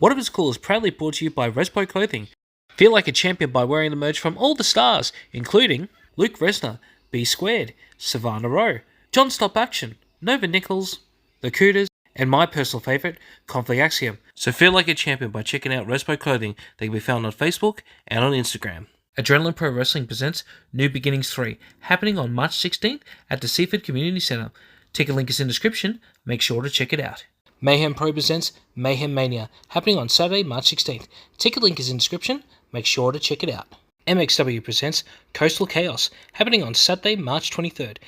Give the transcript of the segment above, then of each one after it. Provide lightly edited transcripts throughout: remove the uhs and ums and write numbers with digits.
What If It's Cool is proudly brought to you by Respo Clothing. Feel like a champion by wearing the merch from all the stars, including Luke Resner, B Squared, Savannah Rowe, John Stop Action, Nova Nichols, The Cooters, and my personal favourite, Conflict Axiom. So feel like a champion by checking out Respo Clothing. They can be found on Facebook and on Instagram. Adrenaline Pro Wrestling presents New Beginnings 3, happening on March 16th at the Seaford Community Centre. Ticket link is in the description. Make sure to check it out. Mayhem Pro presents Mayhem Mania, happening on Saturday, March 16th. Ticket link is in the description. Make sure to check it out. MXW presents Coastal Chaos, happening on Saturday, March 23rd.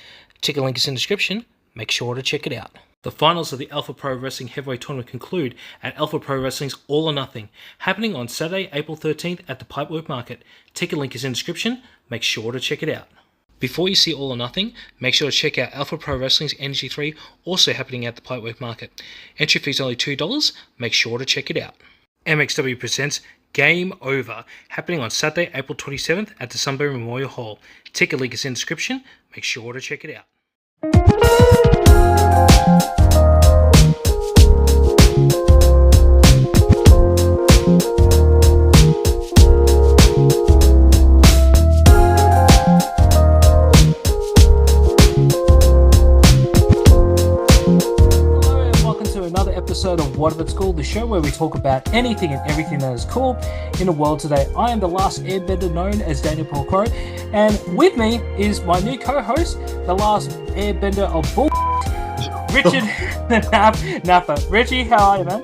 Ticket link is in the description. Make sure to check it out. The finals of the Alpha Pro Wrestling Heavyweight Tournament conclude at Alpha Pro Wrestling's All or Nothing, happening on Saturday, April 13th at the Pipework Market. Ticket link is in the description. Make sure to check it out. Before you see All or Nothing, make sure to check out Alpha Pro Wrestling's Energy 3, also happening at the Pipework Market. Entry fee is only $2. Make sure to check it out. MXW presents Game Over, happening on Saturday, April 27th at the Sunbury Memorial Hall. Ticket link is in the description. Make sure to check it out. Episode of What If It's Cool, the show where we talk about anything and everything that is cool in the world today. I am the Last Airbender, known as Daniel-Paul Crow, and with me is my new co-host, the Last Airbender of Bull, Richard Napa. Richie, how are you, man?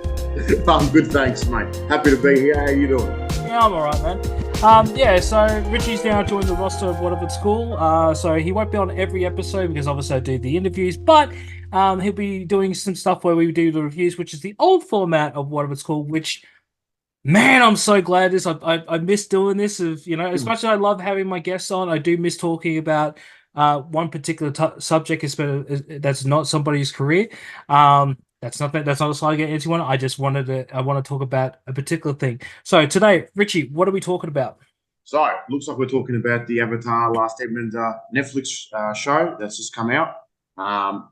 I'm good, thanks, mate. Happy to be here. How you doing? Yeah, I'm alright, man. So Richie's now joined the roster of What If It's Cool. So he won't be on every episode because obviously I do the interviews, but he'll be doing some stuff where we do the reviews, which is the old format of What If It's Cool, which, man, I'm so glad this. I miss doing this. As much as I love having my guests on, I do miss talking about one particular subject that's not somebody's career. That's not a slide against anyone. I just want to talk about a particular thing. So today, Richie, what are we talking about? So, looks like we're talking about the Avatar Last Airbender Netflix show that's just come out.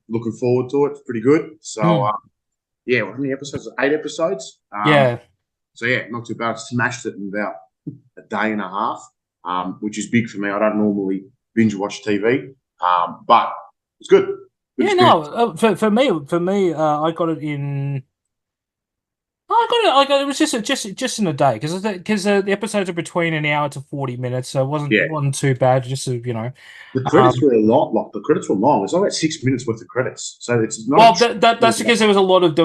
Looking forward to it. It's pretty good. So, how many episodes? 8 episodes. So, not too bad. Smashed it in about a day and a half, which is big for me. I don't normally binge watch TV, but it's good. For me, I got it in. I got it. It was just in a day because the episodes are between an hour to 40 minutes, so it wasn't too bad. Just so you know, the credits were a lot. Like the credits were long. It's about 6 minutes worth of credits, so it's not. Well, that's because there was a lot of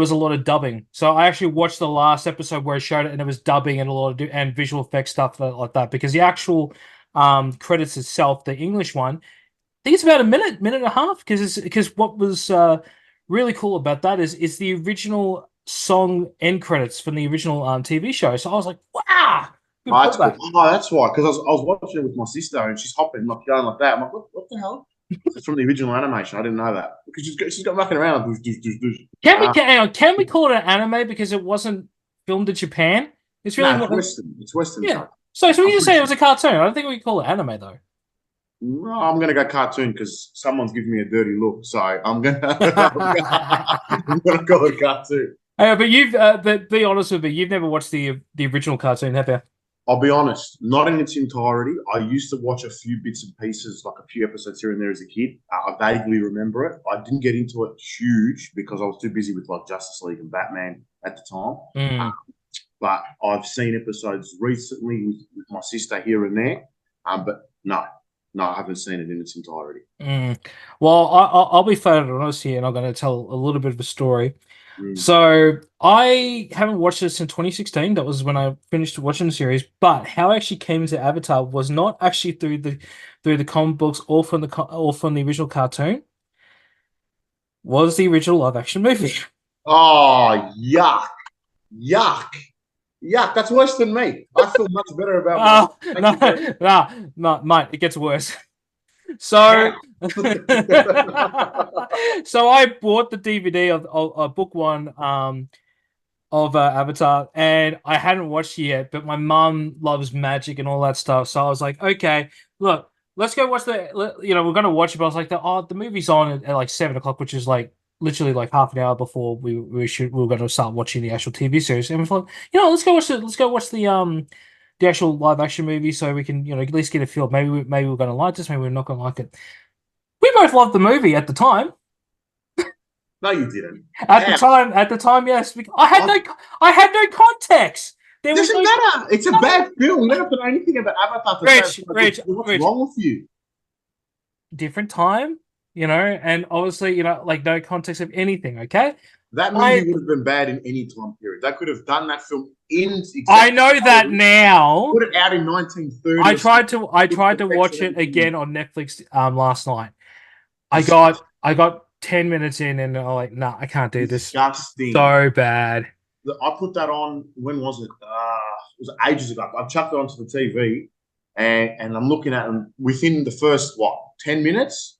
dubbing. So I actually watched the last episode where it showed it, and it was dubbing and a lot of and visual effects stuff like that. Because the actual credits itself, the English one, I think it's about a minute and a half. Because what was really cool about that is the original song end credits from the original TV show. So I was like, wow. That's cool. That's why. Because I was watching it with my sister and she's hopping, like going like that. I'm like, what the hell? It's from the original animation. I didn't know that because she's got mucking around. Can we call it an anime because it wasn't filmed in Japan? It's really Western. It's Western. Yeah. So we just say it was a cartoon. I don't think we can call it anime though. No, I'm going to go cartoon because someone's giving me a dirty look. So I'm going to call it cartoon. But be honest with me, you've never watched the original cartoon, have you? I'll be honest, not in its entirety. I used to watch a few bits and pieces, like a few episodes here and there as a kid. I vaguely remember it. I didn't get into it huge because I was too busy with like Justice League and Batman at the time. But I've seen episodes recently with my sister here and there. But no, I haven't seen it in its entirety. Well, I'll be flat and honest here, and I'm going to tell a little bit of a story. So I haven't watched this in 2016. That was when I finished watching the series. But how I actually came into Avatar was not actually through the comic books or from the original cartoon. Was the original live action movie? Oh, yuck! That's worse than me. I feel much better about. No, mate, it gets worse. So, so I bought the DVD of book one of Avatar, and I hadn't watched it yet. But my mum loves magic and all that stuff, so I was like, okay, look, let's go watch we're gonna watch it. But I was like, the movie's on at like 7 o'clock, which is like literally like half an hour before we were going to start watching the actual TV series, and we thought, let's go watch the actual live action movie so we can at least get a feel. Maybe we're going to like this, maybe we're not going to like it. We both loved the movie at the time. No, you didn't. At the time, yes. I had no context. There was doesn't matter. It's a bad film. You don't have to know anything about Avatar to Rich, what's wrong with you? Different time, and obviously, like no context of anything, okay? That movie would have been bad in any time period. They could have done that film in. I know that now. Put it out in 1930. I tried to watch it again on Netflix last night. I got 10 minutes in and I'm like, nah, I can't do this. Disgusting. So bad. I put that on. When was it? It was ages ago. I chucked it onto the TV, and I'm looking at them within the first 10 minutes.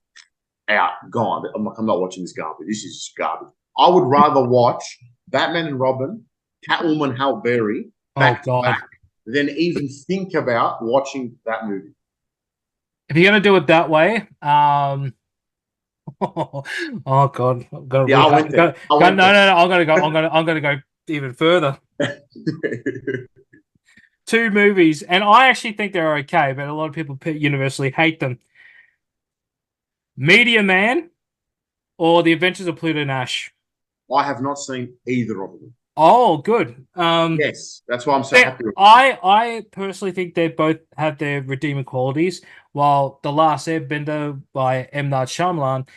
Out, gone. I'm like, I'm not watching this garbage. This is just garbage. I would rather watch Batman and Robin, Catwoman, Halle Berry back than even think about watching that movie. If you're gonna do it that way, oh God, yeah, I went there. No, I'm gonna go even further. 2 movies, and I actually think they're okay, but a lot of people universally hate them. Meteor Man or The Adventures of Pluto Nash. I have not seen either of them. Oh, good. Yes, that's why I'm so happy. I personally think they both have their redeeming qualities. While The Last Airbender by M. Night Shyamalan,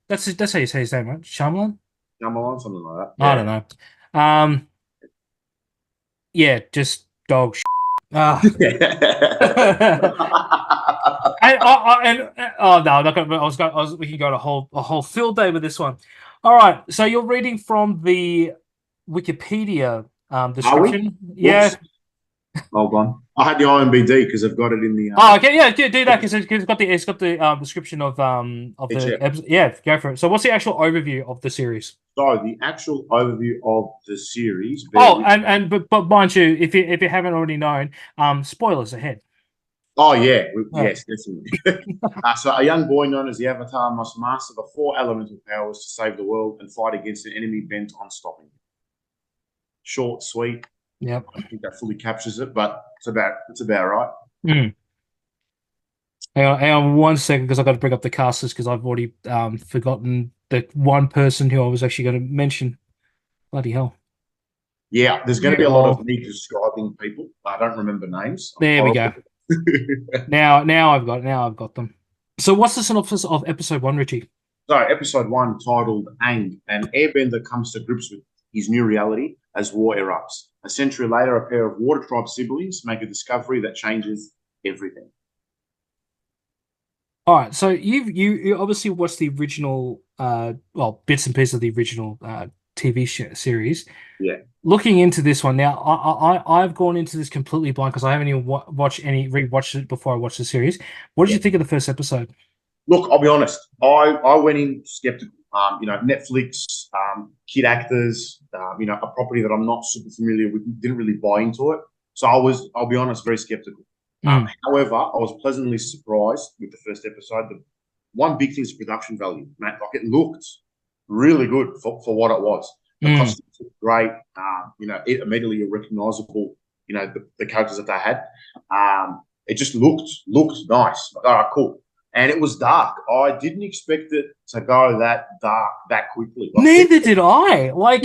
that's how you say his name, right? Shyamalan, something like that. Yeah. I don't know. Yeah, just dog. No, we can go a whole field day with this one. All right, so you're reading from the Wikipedia description. Yeah. Hold on. I had the IMBD because I've got it in the. Oh, okay, yeah, do that because it's got the description of the episode. Yeah, go for it. So, what's the actual overview of the series? So, the actual overview of the series. But mind you, if you haven't already known, spoilers ahead. Oh yeah, yes, definitely. So, a young boy known as the Avatar must master the 4 elemental powers to save the world and fight against an enemy bent on stopping him. Short, sweet. Yep. I think that fully captures it, but it's about right. Mm. Hang on 1 second because I've got to bring up the casters because I've already forgotten the one person who I was actually going to mention. Bloody hell. Yeah, there's going to be a lot of me describing people. I don't remember names. There we go. now I've got them. So what's the synopsis of episode 1, Richie? So episode 1, titled Aang, an airbender comes to grips with his new reality as war erupts. A century later, a pair of water tribe siblings make a discovery that changes everything. All right, so you obviously watched the original, bits and pieces of the original TV series. Yeah. Looking into this one now, I've gone into this completely blind because I haven't even rewatched it before I watched the series. What did you think of the first episode? Look, I'll be honest. I went in skeptical. Netflix, kid actors, a property that I'm not super familiar with, didn't really buy into it. So I'll be honest, very skeptical. However, I was pleasantly surprised with the first episode. The one big thing is production value, mate. Like it looked really good for what it was. The costumes were great. It immediately you're recognizable. The characters that they had. It just looked nice. Like, all right, cool. And it was dark. I didn't expect it to go that dark that quickly. Like, neither did I. Like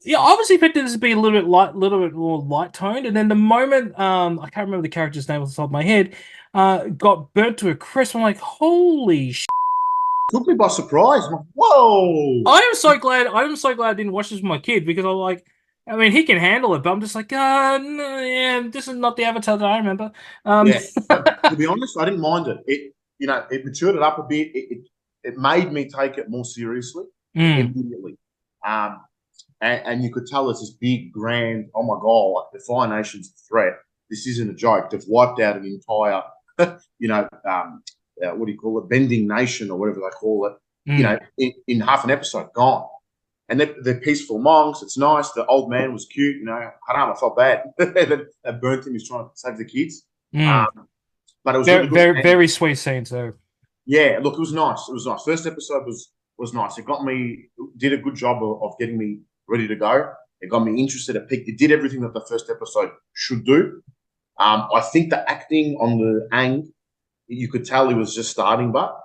yeah. I was expecting this to be a little bit more light toned, and then the moment I can't remember the character's name off the top of my head, got burnt to a crisp. I'm like, holy shit. Took me by surprise. I'm like, whoa! I am so glad I didn't watch this with my kid because I'm like, I mean, he can handle it, but I'm just like, this is not the Avatar that I remember. To be honest, I didn't mind it. It matured it up a bit. It made me take it more seriously immediately. And you could tell it's this big, grand, oh my God, like the Fire Nation's threat. This isn't a joke. They've wiped out an entire, what do you call it, bending nation or whatever they call it, in half an episode, gone. And they're peaceful monks. It's nice. The old man was cute. I felt bad. They burnt him. He's trying to save the kids. But it was very sweet scenes, though. Yeah, look, it was nice. It was nice. First episode was nice. It got me, did a good job of getting me ready to go. It got me interested. It did everything that the first episode should do. I think the acting on the Aang, you could tell he was just starting, but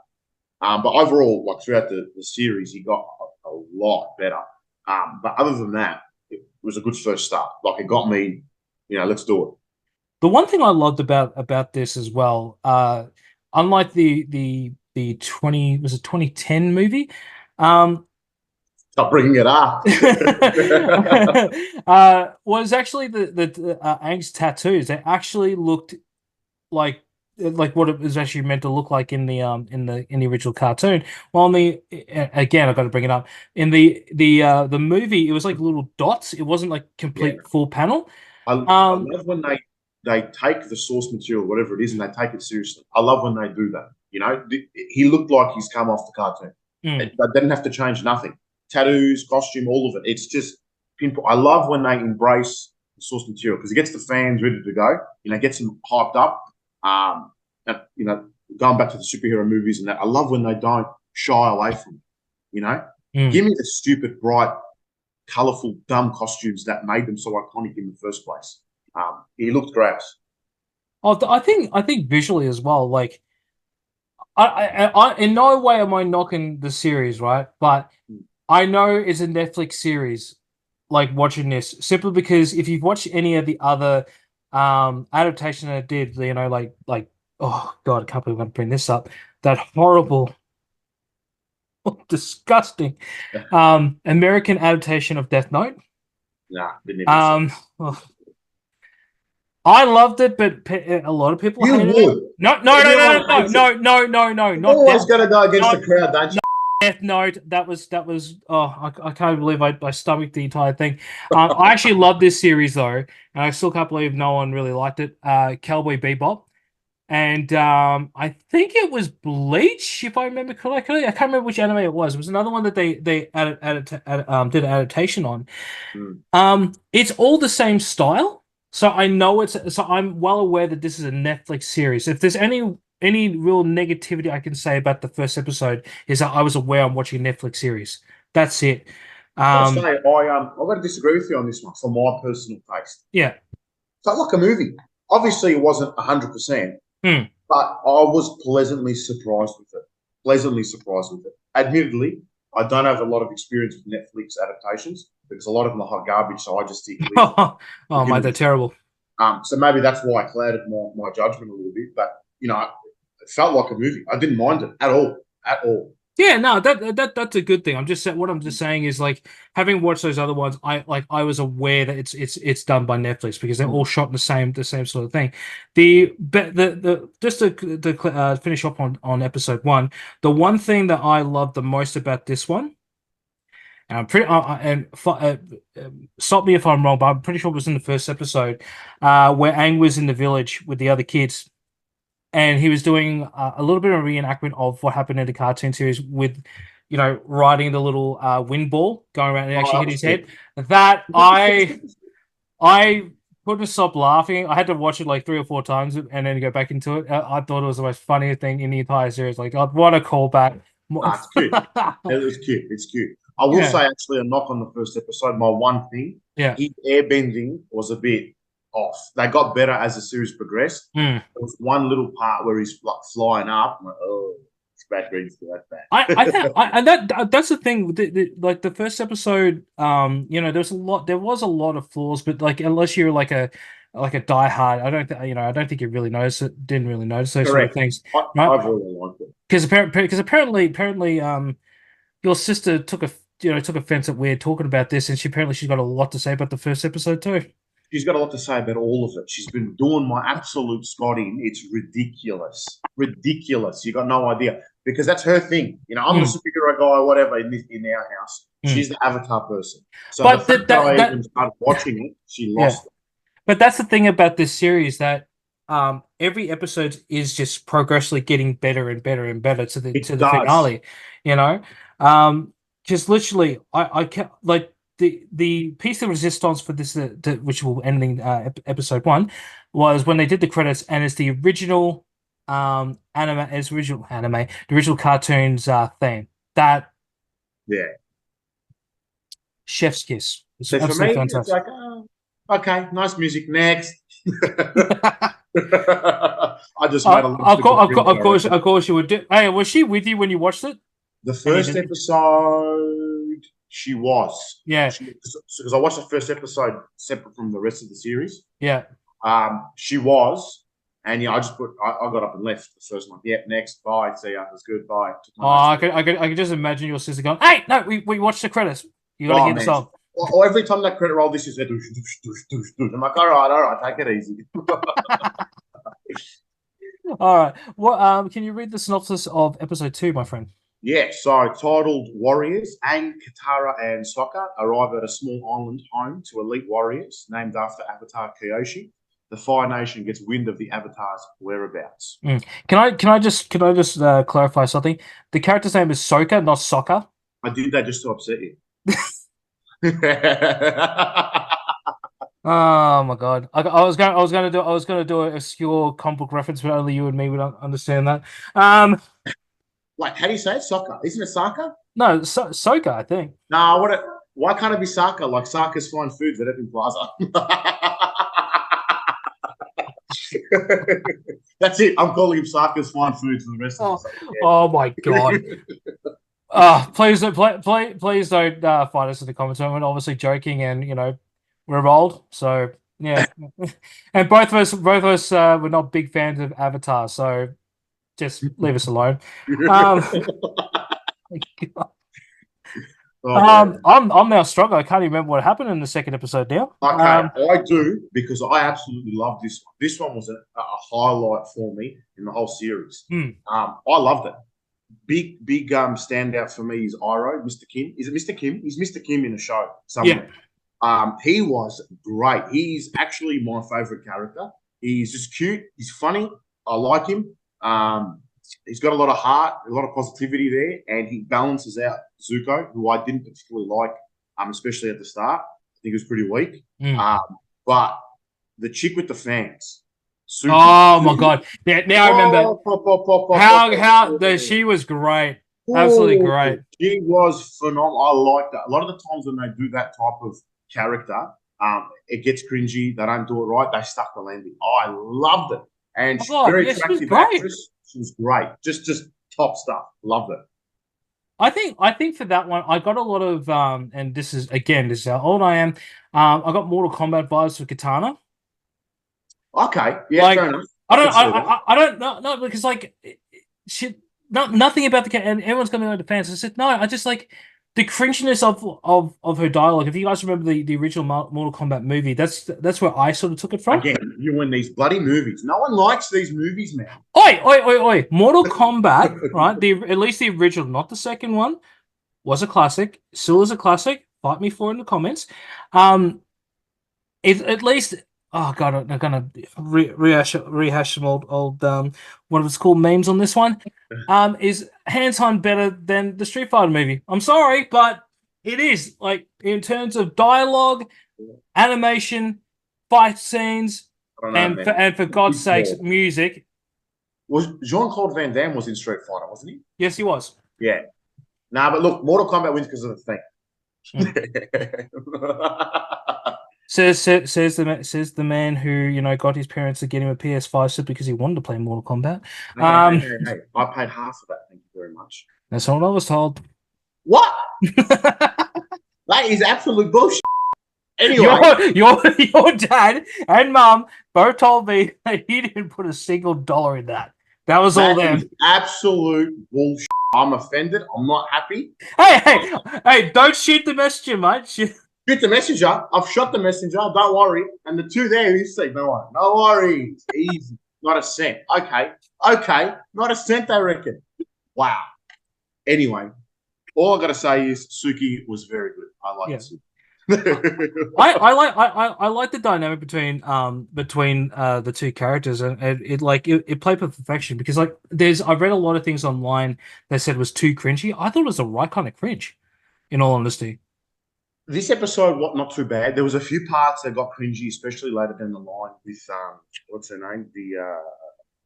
overall, like throughout the series, he got a lot better. But other than that, it was a good first start. Like it got me, let's do it. The one thing I loved about this as well, unlike the 2010 movie, Stop bringing it up. was actually the Aang's tattoos. They actually looked like what it was actually meant to look like in the original cartoon. Well, again, I've got to bring it up. In the movie, it was like little dots. It wasn't like complete full panel. I love when they take the source material, whatever it is, and they take it seriously. I love when they do that. He looked like he's come off the cartoon. They didn't have to change nothing. Tattoos, costume, all of it. It's just pinpoint. I love when they embrace the source material because it gets the fans ready to go. Gets them hyped up. And, going back to the superhero movies and that, I love when they don't shy away from it. Give me the stupid, bright, colourful, dumb costumes that made them so iconic in the first place. He looked great. Oh, I think visually as well. Like, I in no way am I knocking the series, right? But I know it's a Netflix series. Like watching this simply because if you've watched any of the other adaptation that it did, like oh god, I can't believe I'm going to bring this up. That horrible, disgusting American adaptation of Death Note. Nah, didn't even I loved it, but a lot of people hated it. No, not always got to go against the crowd, don't you? Death Note. That was. Oh, I can't believe I stomached the entire thing. I actually love this series though, and I still can't believe no one really liked it. Cowboy Bebop, and I think it was Bleach, if I remember correctly. I can't remember which anime it was. It was another one that they did an adaptation on. It's all the same style, so I know so I'm well aware that this is a Netflix series. If there's any real negativity I can say about the first episode is that I was aware I'm watching a Netflix series. That's it. I've got to disagree with you on this one for my personal taste. Yeah. Felt like a movie. Obviously, it wasn't 100%, but I was pleasantly surprised with it. Admittedly, I don't have a lot of experience with Netflix adaptations because a lot of them are hot garbage, so I just stick with oh, mate, they're terrible. So maybe that's why I clouded my judgment a little bit, but, it felt like a movie. I didn't mind it at all. Yeah, no, that's a good thing. I'm just saying is like having watched those other ones, I was aware that it's done by Netflix because they're all shot in the same sort of thing. Just to finish up on episode 1, the one thing that I love the most about this one, and I'm pretty stop me if I'm wrong, but I'm pretty sure it was in the first episode, where Aang was in the village with the other kids. And he was doing a little bit of a reenactment of what happened in the cartoon series with, riding the little wind ball going around and actually hit his head. That I couldn't stop laughing. I had to watch it like 3 or 4 times and then go back into it. I thought it was the most funniest thing in the entire series. Like, what a callback. It's cute. It's cute. I will say actually a knock on the first episode. My one thing, his airbending was a bit off. They got better as the series progressed. There was one little part where he's like flying up. I'm like, oh, it's bad greens to that bad. That's the thing. Like the first episode, there was a lot of flaws, but like unless you're like a diehard, I don't think you really didn't really notice those sort of things. I've really liked it because apparently, your sister took offense at we're talking about this, and she's got a lot to say about the first episode too. She's got a lot to say about all of it. She's been doing my absolute Scott in. It's ridiculous. You got no idea because that's her thing. I'm the superhero guy, whatever, in our house. She's the Avatar person. So but the fact that I even started watching it, she lost it. But that's the thing about this series that every episode is just progressively getting better and better and better to the finale. Just literally, I kept like. The piece of resistance for this, which will end in episode 1, was when they did the credits, and it's the original the original cartoons theme. That Yeah. chef's kiss. It's So for absolutely me, it's fantastic. like, oh, okay, nice music. Next. I just made a lot of people cringe, I reckon. Of course, you would do. Hey, was she with you when you watched it? The And you first didn't? episode, she was. Yeah, Because I watched the first episode separate from the rest of the series. yeah. She was. And yeah, I got up and left the first one. Yeah, next, bye, see ya, it was good, bye. Took Oh, my notes. I could just imagine your sister going, "Hey, no, we watched the credits. You got to Oh hear the man. song." Or every time that credit roll, this is a douche, douche, douche, douche, douche. I'm like, all right, take it easy. All right. What can you read the synopsis of episode 2, my friend? Yeah, so titled Warriors, Aang, Katara, and Sokka arrive at a small island home to elite warriors named after Avatar Kyoshi. The Fire Nation gets wind of the Avatar's whereabouts. Can I just clarify something? The character's name is Sokka, not Soccer. I did that just to upset you. Oh my god! I was gonna do a obscure comic book reference, but only you and me would understand that. Like, how do you say it? Sokka? Isn't it Saka? No, Sokka, I think. Nah, why can't it be Saka? Like Saka's Fine Foods at Epping Plaza. That's it. I'm calling him Saka's Fine Foods for the rest of the Oh my god! Please don't please don't fight us in the comments. I'm obviously joking, and we're old, so yeah. And both of us were not big fans of Avatar, so just leave us alone. I'm now struggling. I can't even remember what happened in the second episode now. Okay, I do because I absolutely love this one. This one was a highlight for me in the whole series. I loved it. Big standout for me is Iroh, Mr. Kim. Is it Mr. Kim? He's Mr. Kim in the show somewhere. Yeah. He was great. He's actually my favorite character. He's just cute. He's funny. I like him. He's got a lot of heart, a lot of positivity there, and he balances out Zuko, who I didn't particularly like, especially at the start. I think he was pretty weak. But the chick with the fans. Suki. Oh my god! Yeah, now I remember how she was great. Absolutely great. She was phenomenal. I like that. A lot of the times when they do that type of character, it gets cringy. They don't do it right. They stuck the landing. I loved it. And she's very attractive actress. She was great. Just top stuff. Loved it. I think for that one, I got a lot of and this is how old I am. I got Mortal Kombat vibes for Katana. Okay, yeah, fair enough. I don't know because nothing about the character, and everyone's coming on the fans. I said no, I just like the cringiness of her dialogue. If you guys remember the original Mortal Kombat movie, that's where I sort of took it from. Again, you win these bloody movies. No one likes these movies, man. Oi! Mortal Kombat, right? At least the original, not the second one, was a classic. Still is a classic. Fight me for it in the comments. It at least. Oh god, I'm gonna rehash some old what it's called memes on this one. Is hands on better than the Street Fighter movie? I'm sorry, but it is like in terms of dialogue, animation, fight scenes, and for God's sakes, music. Was Jean-Claude Van Damme was in Street Fighter, wasn't he? Yes, he was. Yeah. Nah, but look, Mortal Kombat wins because of the thing. Says the man who got his parents to get him a PS5 simply because he wanted to play Mortal Kombat. Hey, I paid half of that. Thank you very much. That's not what I was told. What? That is absolute bullshit. Anyway, your dad and mum both told me that he didn't put a single dollar in that. That was all them. Absolute bullshit. I'm offended. I'm not happy. Hey! Don't shoot the messenger, mate. Shoot the messenger. I've shot the messenger. Don't worry. And the two there, you see, no worries. Easy. Not a cent. Okay. Not a cent, I reckon. Wow. Anyway, all I got to say is Suki was very good. I like Suki. I like the dynamic between the two characters, and it played with perfection because I've read a lot of things online that said it was too cringy. I thought it was the right kind of cringe, in all honesty. This episode, not too bad. There was a few parts that got cringy, especially later down the line with what's her name,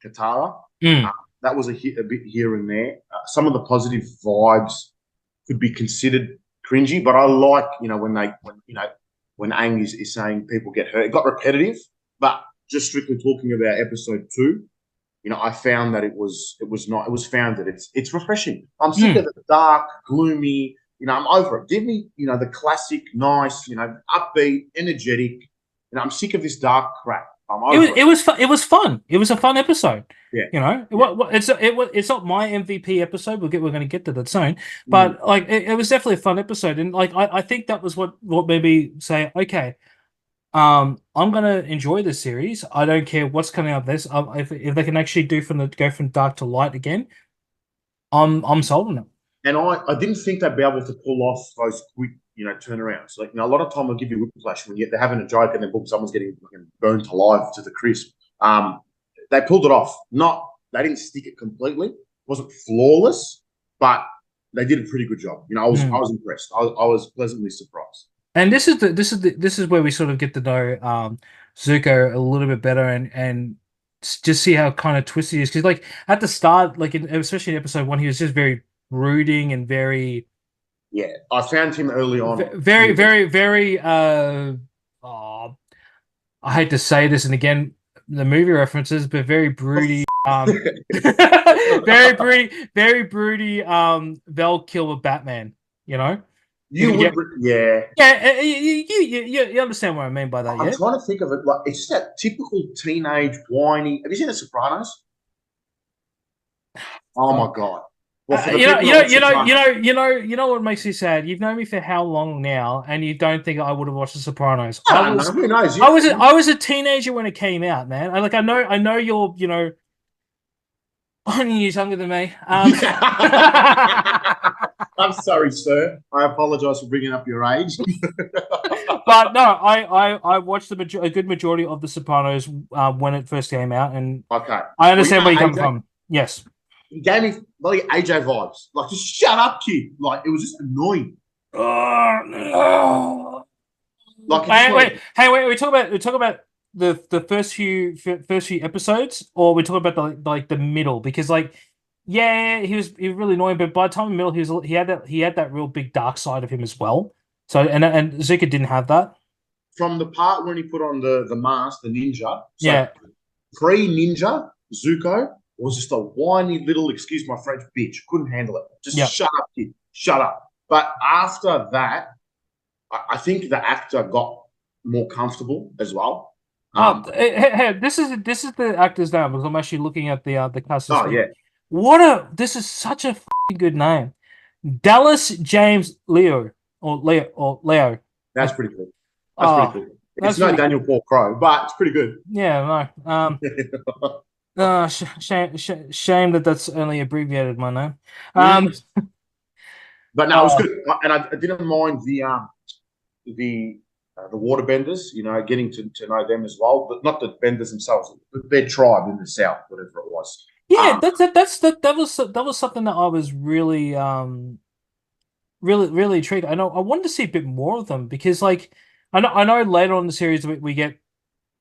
Katara. Mm. That was a bit here and there. Some of the positive vibes could be considered cringy, but I like, when Aang is saying people get hurt. It got repetitive, but just strictly talking about episode 2, I found that it was founded. It's refreshing. I'm sick of the dark, gloomy. I'm over it. Give me, the classic, nice, upbeat, energetic. I'm sick of this dark crap. I'm over it. It was fun. It was fun. It was a fun episode. Yeah. It's not my MVP episode. We're going to get to that soon. But like, it was definitely a fun episode, and like, I think that was what made me say, okay, I'm gonna enjoy this series. I don't care what's coming out of this. If they can actually go from dark to light again, I'm sold on it. And I didn't think they'd be able to pull off those quick, turnarounds. Like, a lot of time they'll give you whiplash when they're having a joke and then boom, someone's getting burned alive to the crisp. They pulled it off. They didn't stick it completely. It wasn't flawless, but they did a pretty good job. I was impressed. I was pleasantly surprised. And this is where we sort of get to know Zuko a little bit better and just see how kind of twisty he is. Because like at the start, like especially in episode 1, he was just very brooding and very. Yeah, I found him early on. Very. I hate to say this, and again, the movie references, but very broody. Very broody. Val Kilmer Batman. Yeah. You understand what I mean by that. I'm trying to think of it. Like, it's just that typical teenage whiny. Have you seen The Sopranos? Oh my god. Well, you know what makes me sad? You've known me for how long now, and you don't think I would have watched The Sopranos? Who knows? I was a teenager when it came out, man. I know you're 1 year younger than me. I'm sorry, sir. I apologize for bringing up your age. But no, I watched a good majority of The Sopranos when it first came out, and okay, I understand where you come from. Yes. He gave me bloody AJ vibes. Like, just shut up, kid. Like, it was just annoying. Like, wait. We talk about the first few episodes, or we talk about the middle, because like, yeah, he was really annoying, but by the time in the middle, he had that real big dark side of him as well. So and Zuko didn't have that. From the part when he put on the mask, the ninja. So pre-ninja, Zuko was just a whiny little, excuse my French, bitch. Couldn't handle it. Just shut up, kid. Shut up. But after that, I think the actor got more comfortable as well. Hey, this is the actor's name, because I'm actually looking at the cast. Oh yeah. This is such a good name. Dallas James Leo. That's pretty cool. That's pretty cool. It's not Daniel-Paul Crow, but it's pretty good. Yeah, no. Shame that that's only abbreviated my name. But no, it was good, and I didn't mind the waterbenders. Getting to know them as well, but not the benders themselves, but their tribe in the south, whatever it was. Yeah, that was something that I was really really intrigued. I wanted to see a bit more of them, because like I know later on in the series we get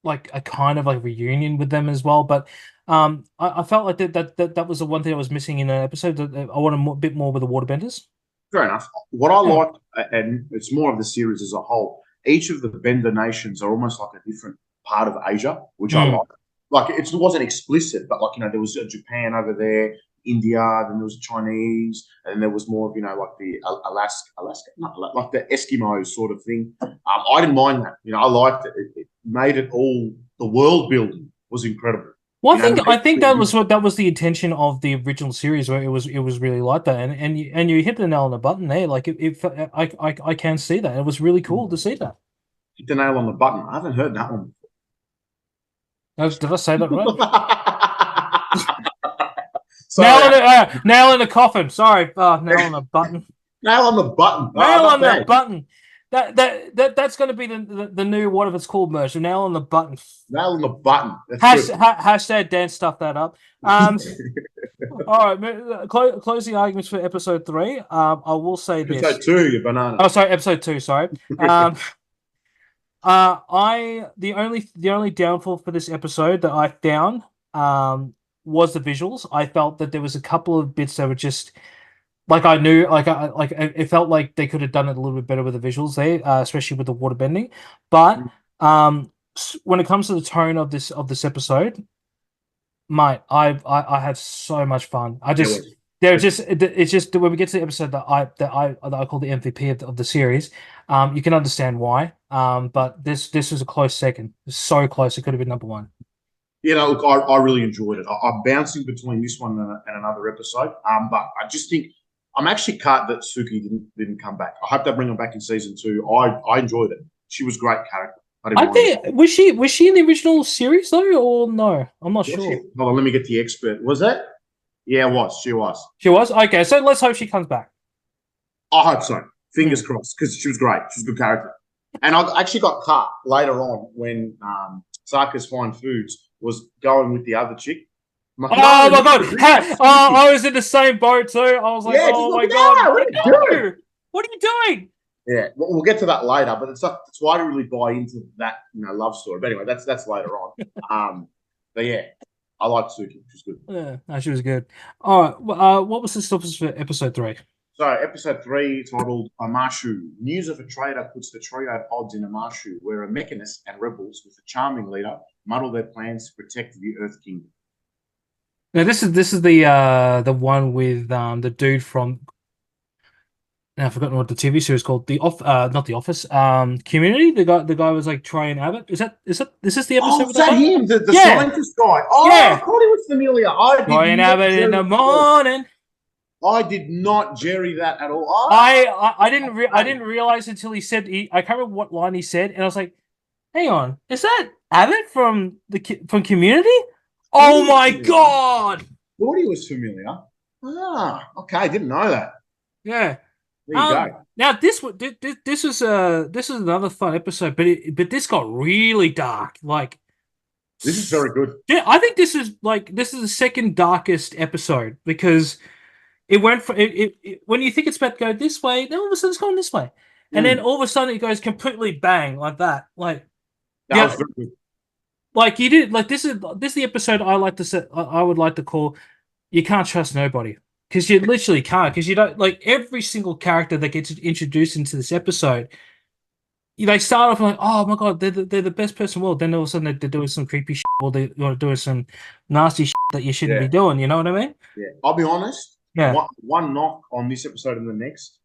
like a kind of like reunion with them as well, but I felt like that was the one thing I was missing in an episode. That I wanted a bit more with the waterbenders. Fair enough. What I like, and it's more of the series as a whole, each of the Bender nations are almost like a different part of Asia, which I like. Like, it wasn't explicit, but like, there was Japan over there, India, then there was Chinese, and there was more of, like the Alaska, like the Eskimos sort of thing. I didn't mind that. I liked it. It made it all, the world building was incredible. Well, I think that was the intention of the original series, where it was really like that, and you hit the nail on the button there. Like I can see that. It was really cool to see that. Hit the nail on the button. I haven't heard that one before. Did I say that right? Nail in the coffin. Sorry, nail on the button. Nail on the button. Nail on the button. That's going to be the new whatever it's called merch. Nail on the button. Nail on the button. Hashtag Dan stuff that up. All right, closing arguments for episode 3. I will say this. Episode 2, you banana. Oh, sorry, episode 2. Sorry. The only downfall for this episode that I found was the visuals. I felt that there was a couple of bits that were just like I knew, it felt like they could have done it a little bit better with the visuals there, especially with the water bending. But when it comes to the tone of this episode, mate, I had so much fun. It's just when we get to the episode that I call the MVP of the series, you can understand why. But this was a close second. It was so close, it could have been number one. You know, look, I really enjoyed it. I'm bouncing between this one and another episode. But I just think I'm actually cut that Suki didn't come back. I hope they bring her back in season 2. I enjoyed it. She was a great character. I think was she in the original series though, or no? I'm not sure. Hold on, let me get the expert. Was that? Yeah, it was. She was. She was? Okay, so let's hope she comes back. I hope so. Fingers crossed, because she was great. She was a good character. And I actually got cut later on when Sarkis Fine Foods was going with the other chick. My God. I was in the same boat too. I was like, oh my God. What are you doing? Yeah, we'll get to that later, but it's why I really buy into that love story. But anyway, that's later on. But yeah, I liked Suki. She was good. Yeah, no, she was good. All right, what was the synopsis for episode 3? So episode 3 titled Amashu. News of a traitor puts the trio at odds in Amashu, where a mechanist and rebels with a charming leader muddle their plans to protect the Earth Kingdom. Now this is the one with the dude from. Now I've forgotten what the TV series called. Not The Office. Community. The guy was like Tryon Abbott. Is this the episode? Oh, is that him? The scientist guy. Oh, yeah. I thought he was familiar. Tryon Abbott in the morning. I did not jerry that at all. Oh, I didn't realize until he said I can't remember what line he said, and I was like, "Hang on, is that Abbott from Community?" Oh my God! Thought he was familiar. Ah, okay, I didn't know that. Yeah. There you go. Now this was another fun episode, but this got really dark. Like, this is very good. Yeah, I think this is the second darkest episode because it went for it when you think it's about to go this way, then all of a sudden it's going this way, and then all of a sudden it goes completely bang like that. Like that was very good. Like you did. Like this is the episode I would like to call "You Can't Trust Nobody." Because you literally can't, because you don't like every single character that gets introduced into this episode. They start off like, oh my God, they're the best person in the world. Then all of a sudden they're doing some creepy shit or they're doing some nasty shit that you shouldn't be doing. You know what I mean? Yeah. I'll be honest. Yeah. One knock on this episode and the next,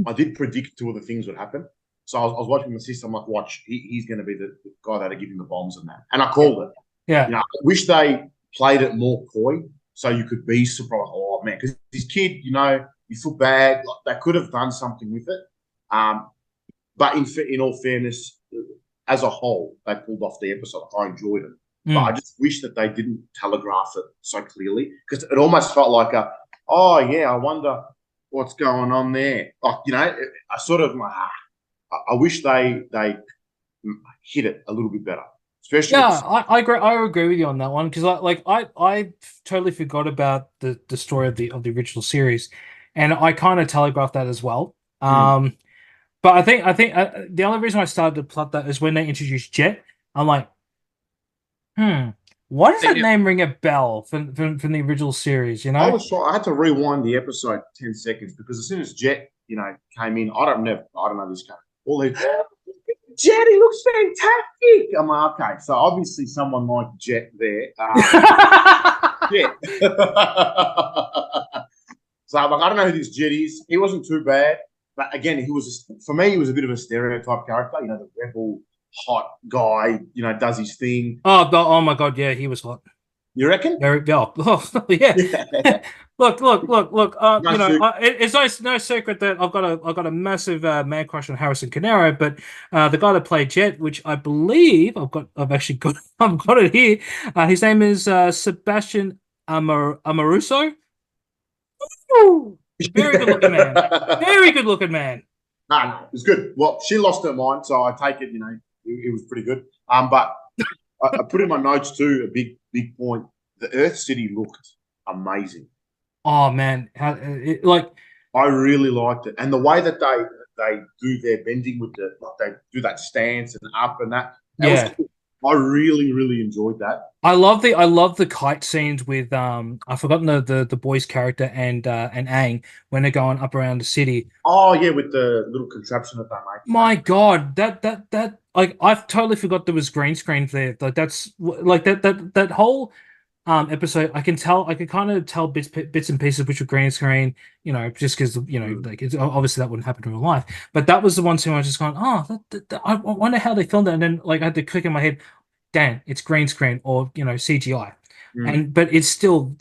I did predict 2 of the things would happen. So I was watching my sister. I'm like, watch, he's going to be the guy that'll give him the bombs and that. And I called it. Yeah. I wish they played it more coy. So you could be surprised. Oh man, because this kid, you feel bad. Like, they could have done something with it. But in all fairness, as a whole, they pulled off the episode. I enjoyed it, but I just wish that they didn't telegraph it so clearly because it almost felt like I wonder what's going on there. Like I sort of I wish they hit it a little bit better. Especially I agree with you on that one because I totally forgot about the story of the original series, and I kind of telegraphed that as well. But I think the only reason I started to plot that is when they introduced Jet. I'm like, why does that name ring a bell from the original series? I had to rewind the episode 10 seconds because as soon as Jet came in, I don't know this guy. All these. Jet, he looks fantastic. I'm like, okay, so obviously someone like Jet there. Jet. So I'm like, I don't know who this Jet is. He wasn't too bad, but again, for me, he was a bit of a stereotype character. The rebel, hot guy. Does his thing. Oh my God, yeah, he was hot. You reckon? Yeah. Look. It's no secret that I've got a massive man crush on Harrison Canaro, but the guy that played Jet, which I believe I've got it here. His name is Sebastian Amoruso. Ooh, very good looking man. Very good looking man. No, it was good. Well, she lost her mind, so I take it. It was pretty good. But I put in my notes too a big point. The Earth City looked amazing. Oh man, I really liked it, and the way that they do their bending with they do that stance and up and that. Yeah. Was cool. I really, really enjoyed that. I love the kite scenes with I've forgotten the boy's character and Aang when they're going up around the city. Oh yeah, with the little contraption that they make. My God, that like I've totally forgot there was green screen there. Like that's like that whole episode. I can kind of tell bits and pieces which were green screen. You know, just because like it's obviously that wouldn't happen in real life. But that was the one scene where I was just going, oh, I wonder how they filmed it. And then like I had to click in my head, damn, it's green screen or CGI. But it's still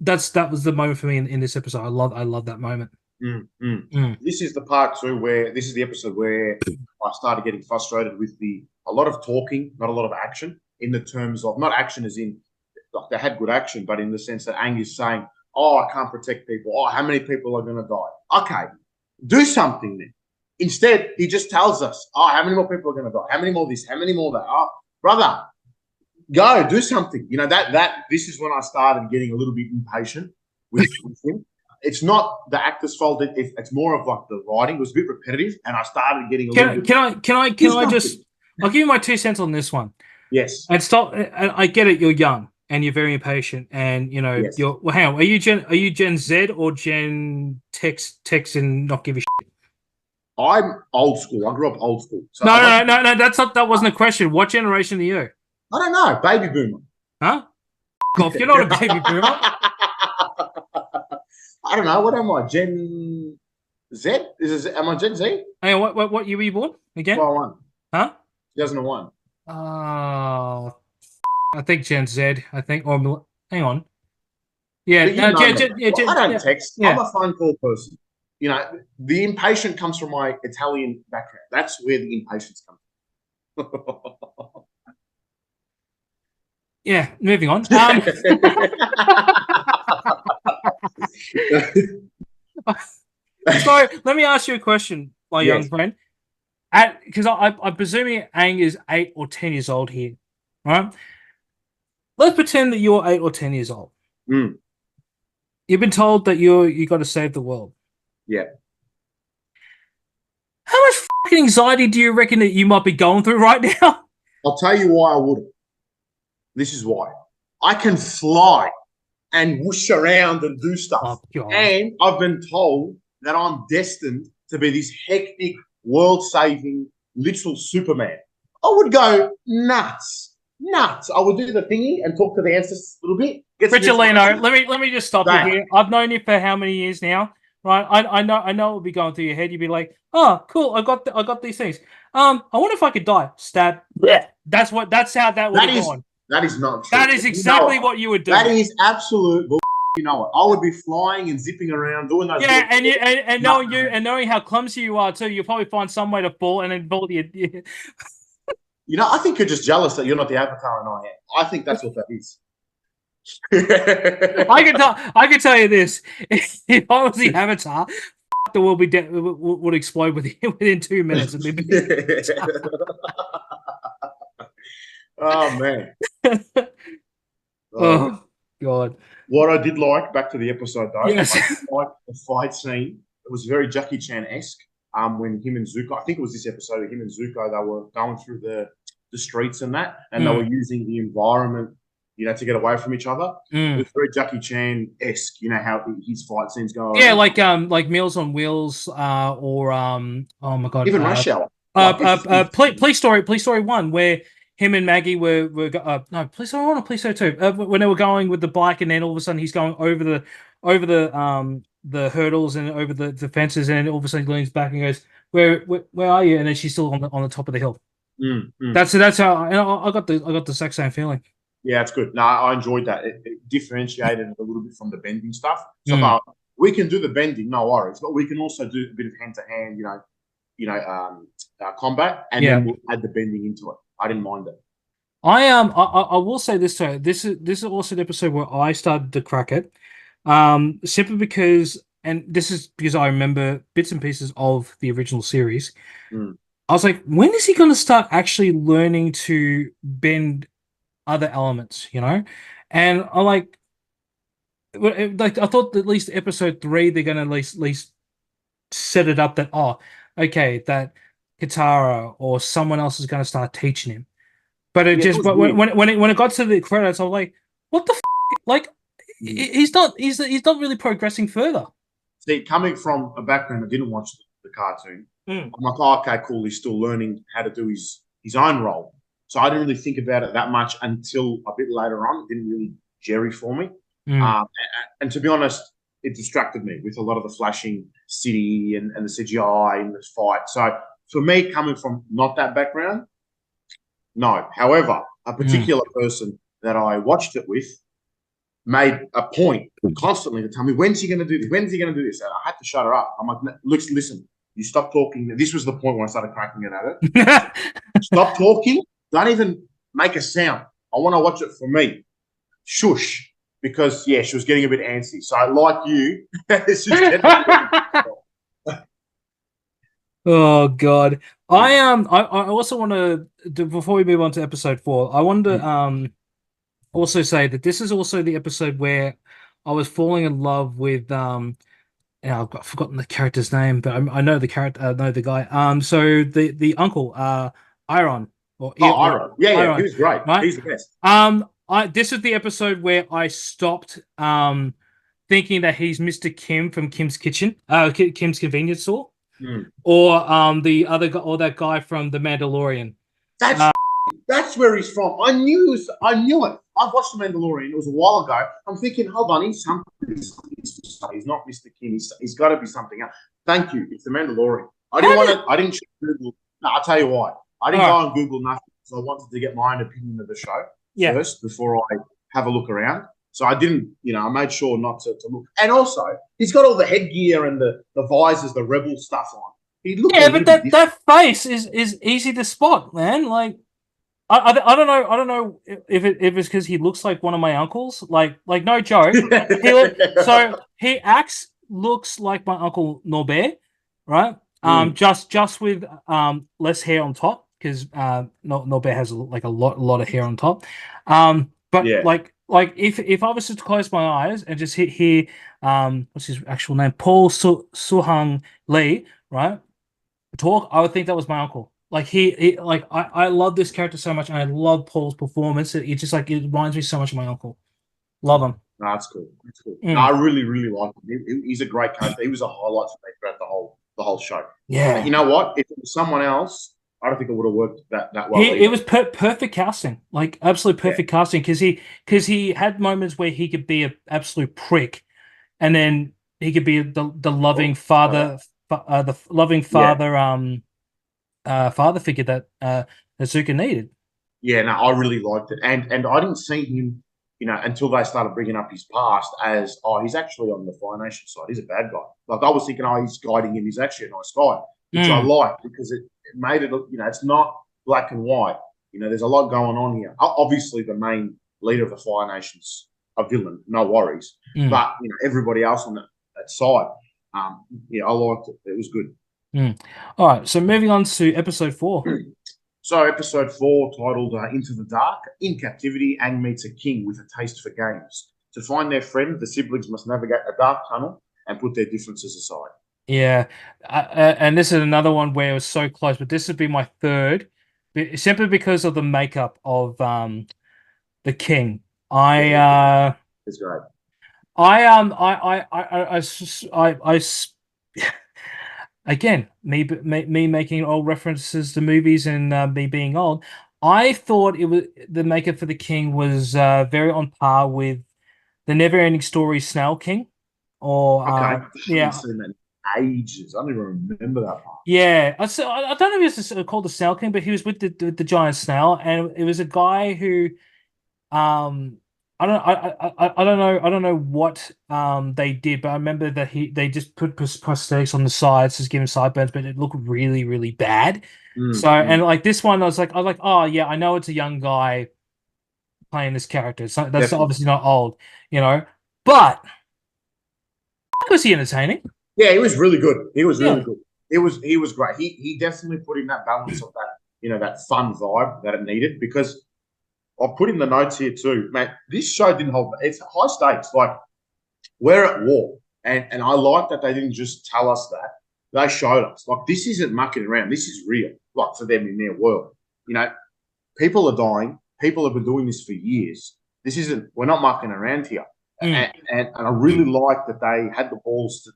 that was the moment for me in this episode. I love that moment. This is the part too where this is the episode where I started getting frustrated with a lot of talking, not a lot of action. In the terms of not action as in like they had good action, but in the sense that Aang is saying, "Oh, I can't protect people. Oh, how many people are going to die?" Okay, do something then. Instead, he just tells us, "Oh, how many more people are going to die? How many more this? How many more that?" Oh, brother, go do something. You know that this is when I started getting a little bit impatient with him. It's not the actor's fault. It's more of like the writing was a bit repetitive, and I started getting a little bit. Can I just? I'll give you my 2 cents on this one. Yes. And stop. I get it. You're young and you're very impatient, and Yes. you're. Well, hang on. Are you Gen Z or Gen text and not give a shit? I'm old school. I grew up old school. So no. That wasn't a question. What generation are you? I don't know. Baby boomer. Huh? Off. You're not a baby boomer. I don't know. What am I? Gen Z? Am I Gen Z? Hey, what year were you born again? 2001. Huh? 2001. I think Gen Z. I think. Or hang on. Yeah. I don't text. Yeah. I'm a phone call person. You know, the impatient comes from my Italian background. That's where the impatience comes from. Yeah. Moving on. So let me ask you a question, my young friend. Because I'm presuming Aang is 8 or 10 years old here, right? Let's pretend that you're 8 or 10 years old. You've been told that you got to save the world. Yeah. How much fucking anxiety do you reckon that you might be going through right now? I'll tell you why I wouldn't. This is why. I can fly and whoosh around and do stuff. Oh, and I've been told that I'm destined to be this hectic, world-saving, literal Superman. I would go nuts. I would do the thingy and talk to the ancestors a little bit. Richard Leno, let me just stop you here. I've known you for how many years now, right? I know what will be going through your head. You'd be like, "Oh, cool, I got these things. I wonder if I could die." Stab. Yeah. That's how that would be going. That is not true. That is exactly what you would do. That is absolute bull. You know what? I would be flying and zipping around doing those. Yeah, and knowing you and knowing how clumsy you are too, you'll probably find some way to fall and then fall you. You know, I think you're just jealous that you're not the Avatar and I am. I think that's what that is. I can tell you this: if I was the Avatar, the world would explode within 2 minutes. Oh man! Oh God! What I did like back to the episode though, yes. I did like the fight scene. It was very Jackie Chan-esque. When him and Zuko, I think it was this episode, him and Zuko, they were going through the streets and that, and they were using the environment, you know, to get away from each other. It was very Jackie Chan-esque, you know, how his fight scenes go. Yeah, like Meals on Wheels, or oh my God, even Rush Hour. Police Story 1, where him and Maggie were no, Police Story 1 or Police Story 2, when they were going with the bike, and then all of a sudden he's going over the hurdles and over the fences, and all of a sudden he leans back and goes, where are you? And then she's still on the top of the hill. That's how I got the exact same feeling. Yeah, it's good. No, I enjoyed that. It differentiated it a little bit from the bending stuff. So we can do the bending, no worries, but we can also do a bit of hand-to-hand, combat, and then we'll add the bending into it. I didn't mind it. I will say this too. This is also an episode where I started to crack it, simply because, and this is because I remember bits and pieces of the original series. I was like, when is he going to start actually learning to bend other elements, you know? And I thought that at least episode 3 they're going to at least set it up that, oh, okay, that Katara or someone else is going to start teaching him. But it Yeah, just it was but weird. when it got to the credits, I was like, what the f-? Like he's not really progressing further. See, coming from a background that didn't watch the cartoon, Mm. I'm like, oh, okay, cool. He's still learning how to do his own role. So I didn't really think about it that much until a bit later on. It didn't really jerry for me. And to be honest, it distracted me with a lot of the flashing city and the CGI and the fight. So for me, coming from not that background, no. However, a particular person that I watched it with made a point constantly to tell me, when's he going to do this? When's he going to do this? And I had to shut her up. I'm like, listen, you stop talking. This was the point when I started cracking it at it. Stop talking. Don't even make a sound. I want to watch it for me. Shush. Because, yeah, she was getting a bit antsy. So, like you, it's just Oh God. I also want to before we move on to episode 4, I wanted to also say that this is also the episode where I was falling in love with I've forgotten the character's name, but I know the character, I know the guy. So the uncle, Iron Iron. Yeah, Iron, he was great. right? He's the best. This is the episode where I stopped thinking that he's Mr. Kim from Kim's Kitchen, Kim's Convenience Store, or the other guy, or that guy from The Mandalorian. That's where he's from. I knew it. I've watched The Mandalorian. It was a while ago. I'm thinking, hold on, he's something. He's not Mr. Kim. He's got to be something else. Thank you. It's The Mandalorian. I didn't check Google. No, I'll tell you why. I didn't go on Google nothing because I wanted to get my own opinion of the show first before I have a look around. So I didn't, I made sure not to look. And also, he's got all the headgear and the visors, the rebel stuff on. He looks but that face is easy to spot, man. Like, I don't know if it's because he looks like one of my uncles. Like no joke. He looks like my uncle Norbert, right? Just with less hair on top, because Norbert has a lot of hair on top. Like if I was to close my eyes and just hear what's his actual name, Paul Suhang Lee, right, talk, I would think that was my uncle. Like I love this character so much, and I love Paul's performance. It reminds me so much of my uncle. Love him. No, that's cool. That's cool. No, I really, really like him. He's a great character. He was a highlight for me throughout the whole show. Yeah. But you know what? If it was someone else, I don't think it would have worked that well. It was perfect casting, like absolute perfect casting, because he had moments where he could be an absolute prick, and then he could be the loving father, father figure that Azuka needed. Yeah, no, I really liked it, and I didn't see him, until they started bringing up his past as, he's actually on the Fire Nation side. He's a bad guy. Like I was thinking, he's guiding him. He's actually a nice guy, which I like because it made it look, it's not black and white. There's a lot going on here. Obviously, the main leader of the Fire Nation's a villain, no worries. But everybody else on that side, I liked it. It was good. All right, so moving on to episode 4. So episode 4, titled Into the Dark. In captivity, Aang meets a king with a taste for games. To find their friend, the siblings must navigate a dark tunnel and put their differences aside. Yeah, and this is another one where it was so close, but this would be my third, simply because of the makeup of the king. It's great. Again, me making old references to movies and me being old. I thought it was the makeup for the king was very on par with the Never-Ending Story Snail King, or I haven't seen that in ages. I don't even remember that part. Yeah, I don't know if it's called the Snail King, but he was with the giant snail, and it was a guy who, I don't know what they did, but I remember that they just put prosthetics on the sides, just give him sideburns, but it looked really, really bad. And like this one, I was like, oh yeah, I know it's a young guy playing this character. So that's definitely obviously not old, but was he entertaining? Yeah, he was really good. He was really good. He was great. He definitely put in that balance of that, that fun vibe that it needed, because I'll put in the notes here too, man. This show didn't hold. It's high stakes. Like, we're at war, and I like that they didn't just tell us that. They showed us, like, this isn't mucking around. This is real, like, for them in their world. people are dying. People have been doing this for years. We're not mucking around here. And I really like that they had the balls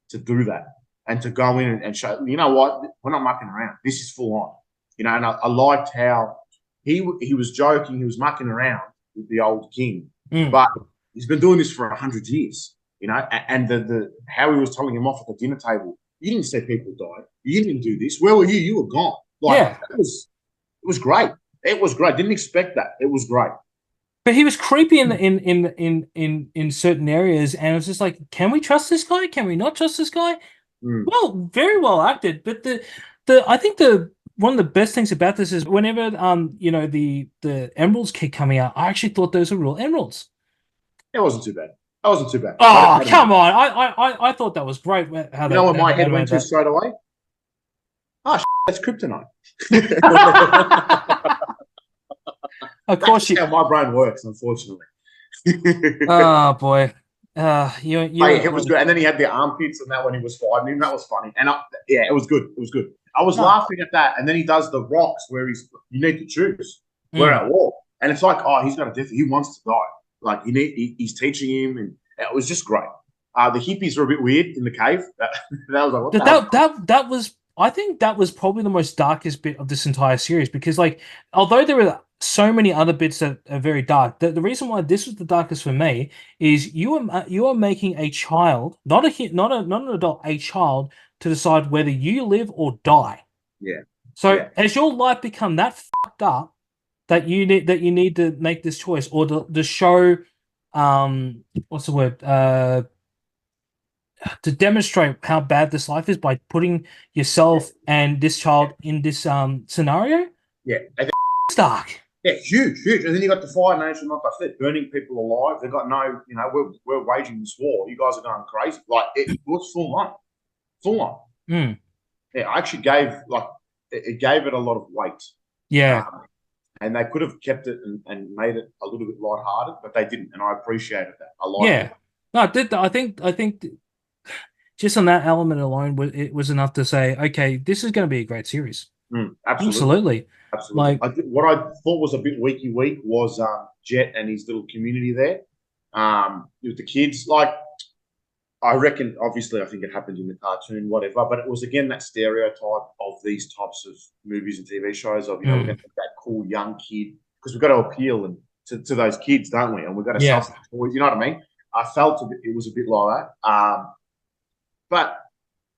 to do that and to go in and show, you know what, we're not mucking around. This is full on. You know, and I liked how he was joking, he was mucking around with the old king, but he's been doing this for 100 years, you know, and the how he was telling him off at the dinner table. You didn't say people died. You didn't do this. Where were you? You were gone. Like, it was great. It was great. Didn't expect that. It was great. But he was creepy in certain areas, and it was just like, can we trust this guy? Can we not trust this guy? Well, very well acted. But I think one of the best things about this is whenever you know, the emeralds keep coming out, I actually thought those were real emeralds. It wasn't too bad. That wasn't too bad. Oh, come on! I thought that was great. How you know what my head went to straight away? Oh, that's kryptonite. Of course, that's how my brain works, unfortunately. Oh boy, it was good. And then he had the armpits, and that when he was fighting him, that was funny. And it was good. It was good. I was laughing at that, and then he does the rocks where you need to choose. We're at war, and it's like, oh, he's got a death. He wants to die. Like he's teaching him, and it was just great. The hippies were a bit weird in the cave. That was like, what that was. I think that was probably the most darkest bit of this entire series, because, like, although there were so many other bits that are very dark, the reason why this was the darkest for me is you are making a child, not an adult, a child, to decide whether you live or die. Yeah. So as your life become that fucked up that you need to make this choice, or to show, what's the word? To demonstrate how bad this life is by putting yourself and this child in this scenario. Yeah. It's dark. Yeah, huge. And then you got the Fire Nation, like I said, burning people alive. They've got no, you know, we're waging this war. You guys are going crazy. Like, it was full on. Full on. Yeah, I actually gave it a lot of weight. Yeah. And they could have kept it and made it a little bit lighthearted, but they didn't, and I appreciated that. I liked it. No, I think just on that element alone, it was enough to say, okay, this is going to be a great series. Absolutely. Like, what I thought was a bit weak was Jet and his little community there with the kids. Like, I reckon, obviously, I think it happened in the cartoon, whatever, but it was, again, that stereotype of these types of movies and TV shows of, you know, we're going to have that cool young kid, because we've got to appeal to those kids, don't we? And we've got to sell some toys, you know what I mean? I felt it was a bit like that. But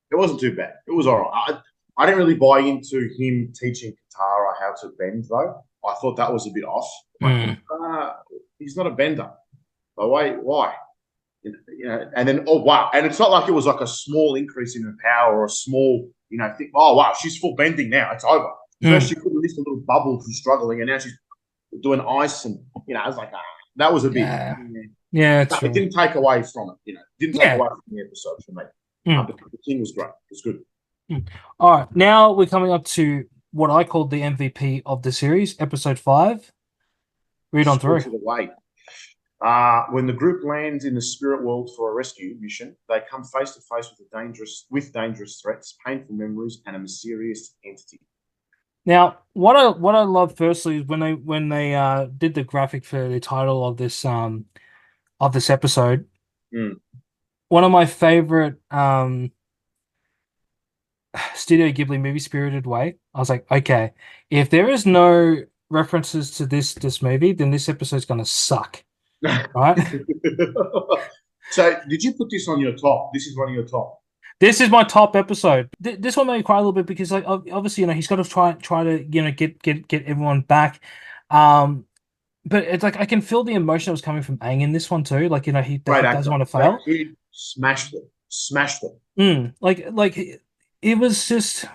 it wasn't too bad. It was all right. I didn't really buy into him teaching Katara how to bend, though. I thought that was a bit off. He's not a bender. But why? You know, and then, oh, wow. And it's not like it was like a small increase in her power or a small, you know, think, oh, wow, she's full bending now. It's over. First, she couldn't lift a little bubble from struggling, and now she's doing ice. And, you know, I was like, that was a bit. Yeah, it didn't take away from it, you know. It didn't take away from the episode for me. The king was great. It was good. All right, now we're coming up to what I called the MVP of the series, episode 5. Read on through. When the group lands in the spirit world for a rescue mission, they come face to face with dangerous threats, painful memories, and a mysterious entity. Now, what I love firstly is when they did the graphic for the title of this episode. One of my favorite Studio Ghibli movie, Spirited Away. I was like, okay, if there is no references to this movie, then this episode's gonna suck. Right? So, did you put this on your top? This is one of your top. This is my top episode. This one made me cry a little bit because, like, obviously, you know, he's got to try to, you know, get everyone back. But it's like I can feel the emotion that was coming from Aang in this one too. Like, you know, he doesn't want to fail. He smashed it. Like it was just,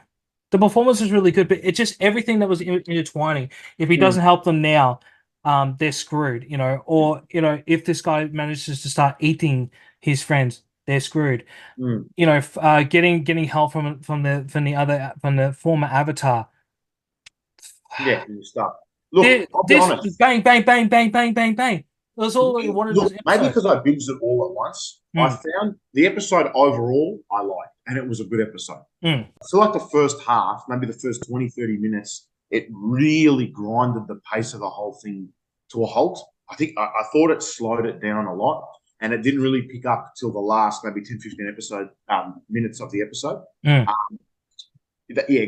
the performance was really good, but it's just everything that was intertwining. If he doesn't help them now, they're screwed, you know. Or, you know, if this guy manages to start eating his friends, they're screwed. You know, getting help from the former Avatar. Yeah, you stop. Look, I'll be honest. Bang, bang, bang, bang, bang, bang, bang. That's all I wanted. Look, maybe because I binged it all at once, I found the episode overall I liked, and it was a good episode. I feel like the first half, maybe the first 20, 30 minutes, it really grinded the pace of the whole thing to a halt. I thought it slowed it down a lot, and it didn't really pick up till the last maybe 10, 15 minutes of the episode.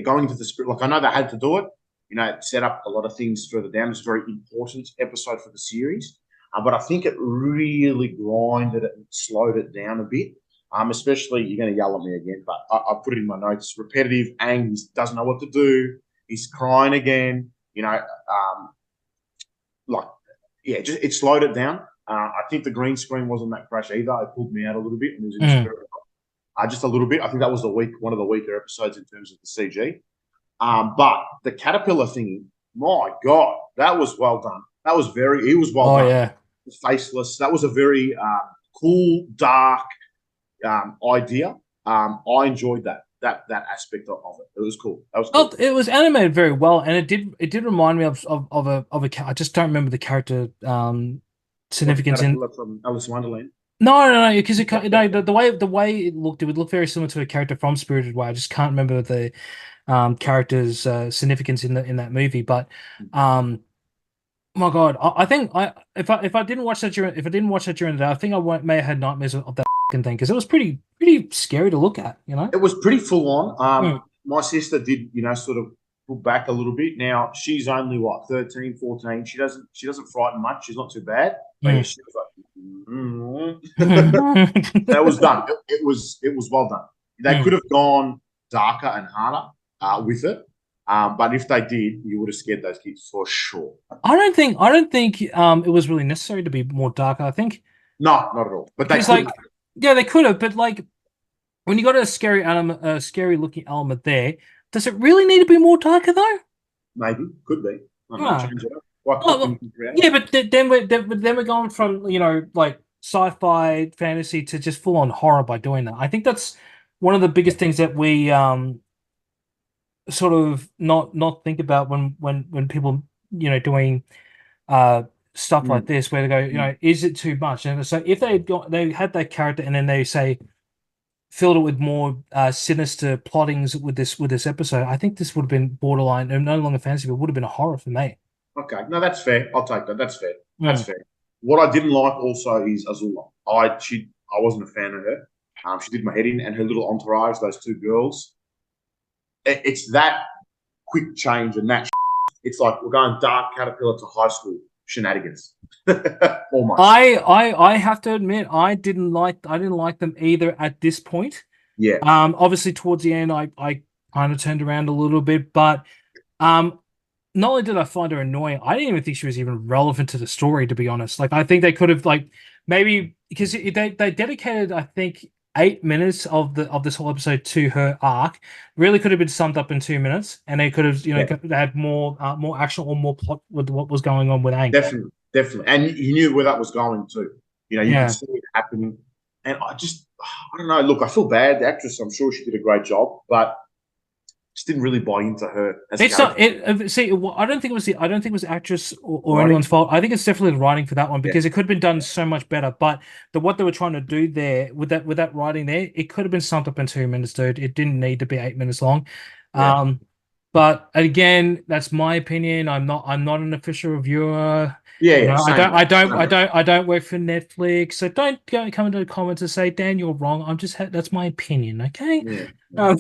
Going into the spirit, like I know they had to do it. It set up a lot of things further down. It's a very important episode for the series. But I think it really grinded it and slowed it down a bit. Especially, you're going to yell at me again, but I put it in my notes. Repetitive, Aang doesn't know what to do. He's crying again. It slowed it down. I think the green screen wasn't that crash either. It pulled me out a little bit, and it was in the spirit. Just a little bit. I think that was one of the weaker episodes in terms of the CG. But the caterpillar thingy, my God, that was well done. He was well done. Yeah. Faceless. That was a very cool, dark idea. I enjoyed that aspect of it. It was cool. That was cool. It was animated very well, and it did remind me of a I just don't remember the character significance in from Alice in Wonderland. No, because the way it would look very similar to a character from Spirited Away. I just can't remember the character's significance in that movie. But my God, I think if I didn't watch that during the day, I think I may have had nightmares of that thing because it was pretty scary to look at. It was pretty full on. My sister did sort of pull back a little bit. Now she's only 13, 14. She doesn't frighten much. She's not too bad. But she was like, that was done. It was well done. They could have gone darker and harder with it. But if they did, you would have scared those kids for sure. I don't think it was really necessary to be more darker. I think no, not at all. But they could. They could have. But when you got a scary looking element there, does it really need to be more darker though? Maybe could be. Change it up. Yeah, but then we're going from sci-fi fantasy to just full on horror by doing that. I think that's one of the biggest things that we sort of not think about when people doing stuff like this, where they go, is it too much? And so if they had that character and then they say filled it with more sinister plottings with this episode, I think this would have been borderline, no longer fantasy, but would have been a horror for me. Okay, no, that's fair. I'll take that. That's fair. That's fair. What I didn't like also is Azula. I wasn't a fan of her. She did my head in, and her little entourage, those two girls. It's that quick change and that. It's like we're going dark caterpillar to high school shenanigans. Almost. I have to admit I didn't like them either at this point. Yeah. Obviously towards the end I kind of turned around a little bit, but not only did I find her annoying, I didn't even think she was even relevant to the story, to be honest. I think they could have maybe because they dedicated, I think, 8 minutes of this whole episode to her arc. Really could have been summed up in 2 minutes, and they could have had more action or more plot with what was going on with Aang. Definitely, and you knew where that was going too. You could see it happening, and I don't know. Look, I feel bad. The actress, I'm sure she did a great job, but just didn't really buy into her. It's not. I don't think it was the actress or anyone's fault. I think it's definitely the writing for that one because it could have been done so much better. But what they were trying to do there with that writing there, it could have been summed up in 2 minutes, dude. It didn't need to be 8 minutes long. Yeah. But again, that's my opinion. I'm not an official reviewer. I don't work for Netflix, so don't come into the comments and say, Dan, you're wrong. That's my opinion, okay? Yeah.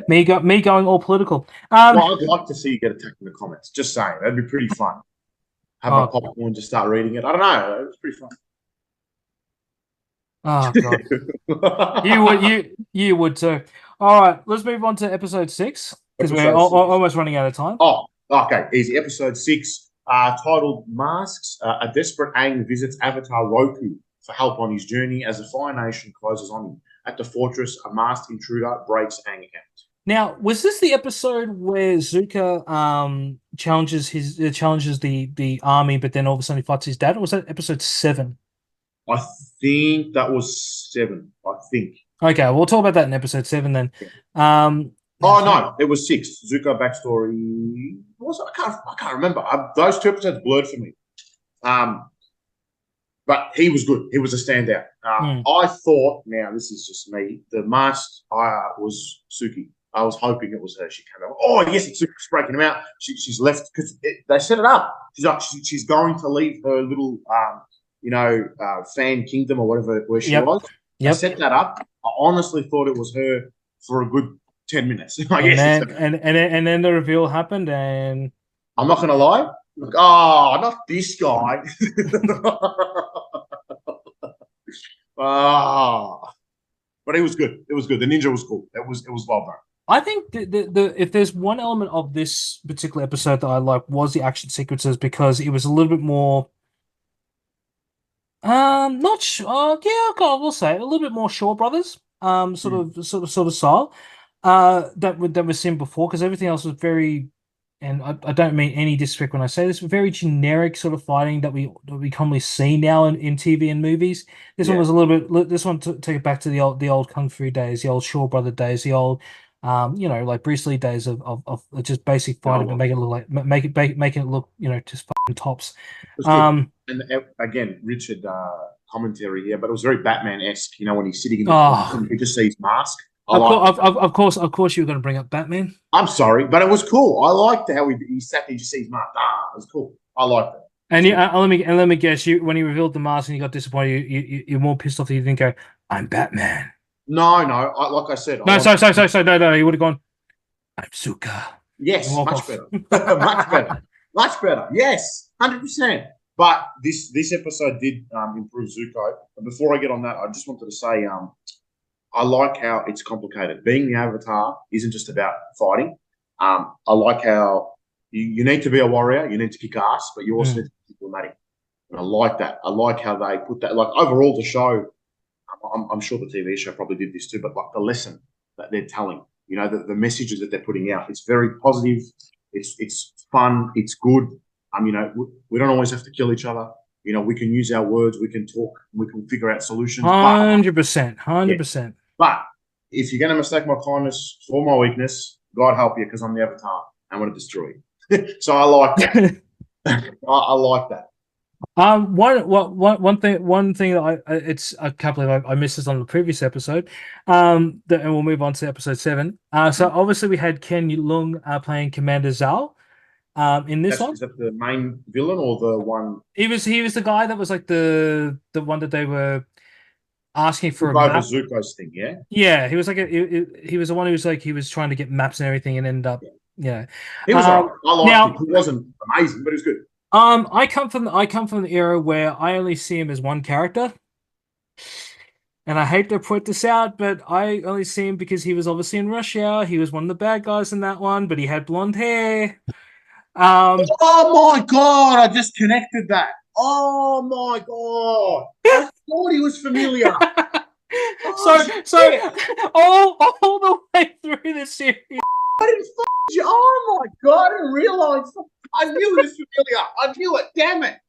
Me going all political. Well, I'd like to see you get attacked in the comments. Just saying, that'd be pretty fun. Have a popcorn and just start reading it. I don't know. It's pretty fun. Oh God, you would too. All right, let's move on to episode 6 because we're almost running out of time. Oh, okay, easy. Episode 6, titled "Masks." A desperate Aang visits Avatar Roku for help on his journey as the Fire Nation closes on him. At the fortress, a masked intruder breaks Aang out. Now, was this the episode where Zuko challenges the army, but then all of a sudden he fights his dad? Or was that episode 7? I think that was 7. I think. Okay, we'll talk about that in episode 7 then. No, it was 6. Zuko backstory. I can't remember. Those 2 episodes blurred for me. But he was good. He was a standout. I thought, now this is just me, the masked was Suki. I was hoping it was her. She came out. Oh yes, it's breaking him out. She's left because they set it up. She's going to leave her little fan kingdom or whatever where she was. They set that up. I honestly thought it was her for a good 10 minutes. And then the reveal happened, and I'm not gonna lie. Like, oh, not this guy. But it was good. It was good. The ninja was cool. It was well done. I think if there's one element of this particular episode that I like was the action sequences, because it was a little bit more not sure. Yeah, okay, we'll say it, a little bit more Shaw Brothers sort of style that we've seen before, because everything else was very, and I don't mean any disrespect when I say this, very generic sort of fighting that we commonly see now in TV and movies. This one was a little bit. This one took it back to the old Kung Fu days, the old Shaw Brother days, the old like Bruce Lee days of just basic fighting, but making it look like making it look just fucking tops. And again, Richard commentary here, but it was very Batman-esque. When he's sitting in the corner, you just see his mask. Of course, you were going to bring up Batman. I'm sorry, but it was cool. I liked how he sat there, you see his mask. It was cool. I liked it. And let me guess, you when he revealed the mask and you got disappointed, you're more pissed off that you didn't go, "I'm Batman." No. Like I said, no. You would have gone, "I'm Zuka." Yes, much better, much better. Yes, 100%. But this episode did improve Zuko. But before I get on that, I just wanted to say, I like how it's complicated. Being the Avatar isn't just about fighting. I like how you need to be a warrior, you need to kick ass, but you also need to be diplomatic. And I like that. I like how they put that. Like overall, the show, I'm sure the TV show probably did this too, but like the lesson that they're telling, the messages that they're putting out, it's very positive. It's fun. It's good. We don't always have to kill each other. We can use our words. We can talk. We can figure out solutions. 100%. But if you're going to mistake my kindness for my weakness, God help you, because I'm the Avatar. I want to destroy you. So I like that. I like that. One thing that I can't believe I missed this on the previous episode. And we'll move on to episode 7. So obviously we had Ken Leung playing Commander Zhao. In this one, is that the main villain or the one? He was the guy that was like the one that they were asking for a map. Zuko's thing, yeah. Yeah, he was like he was the one who was like he was trying to get maps and everything, and ended up He was alright. I liked him. He wasn't amazing, but he was good. I come from the era where I only see him as one character. And I hate to point this out, but I only see him because he was obviously in Rush Hour. He was one of the bad guys in that one, but he had blonde hair. Oh my god! I just connected that. Oh my god! I thought he was familiar. So all the way through the series, I didn't. Oh my god! I didn't realize. I knew he was familiar. I knew it. Damn it!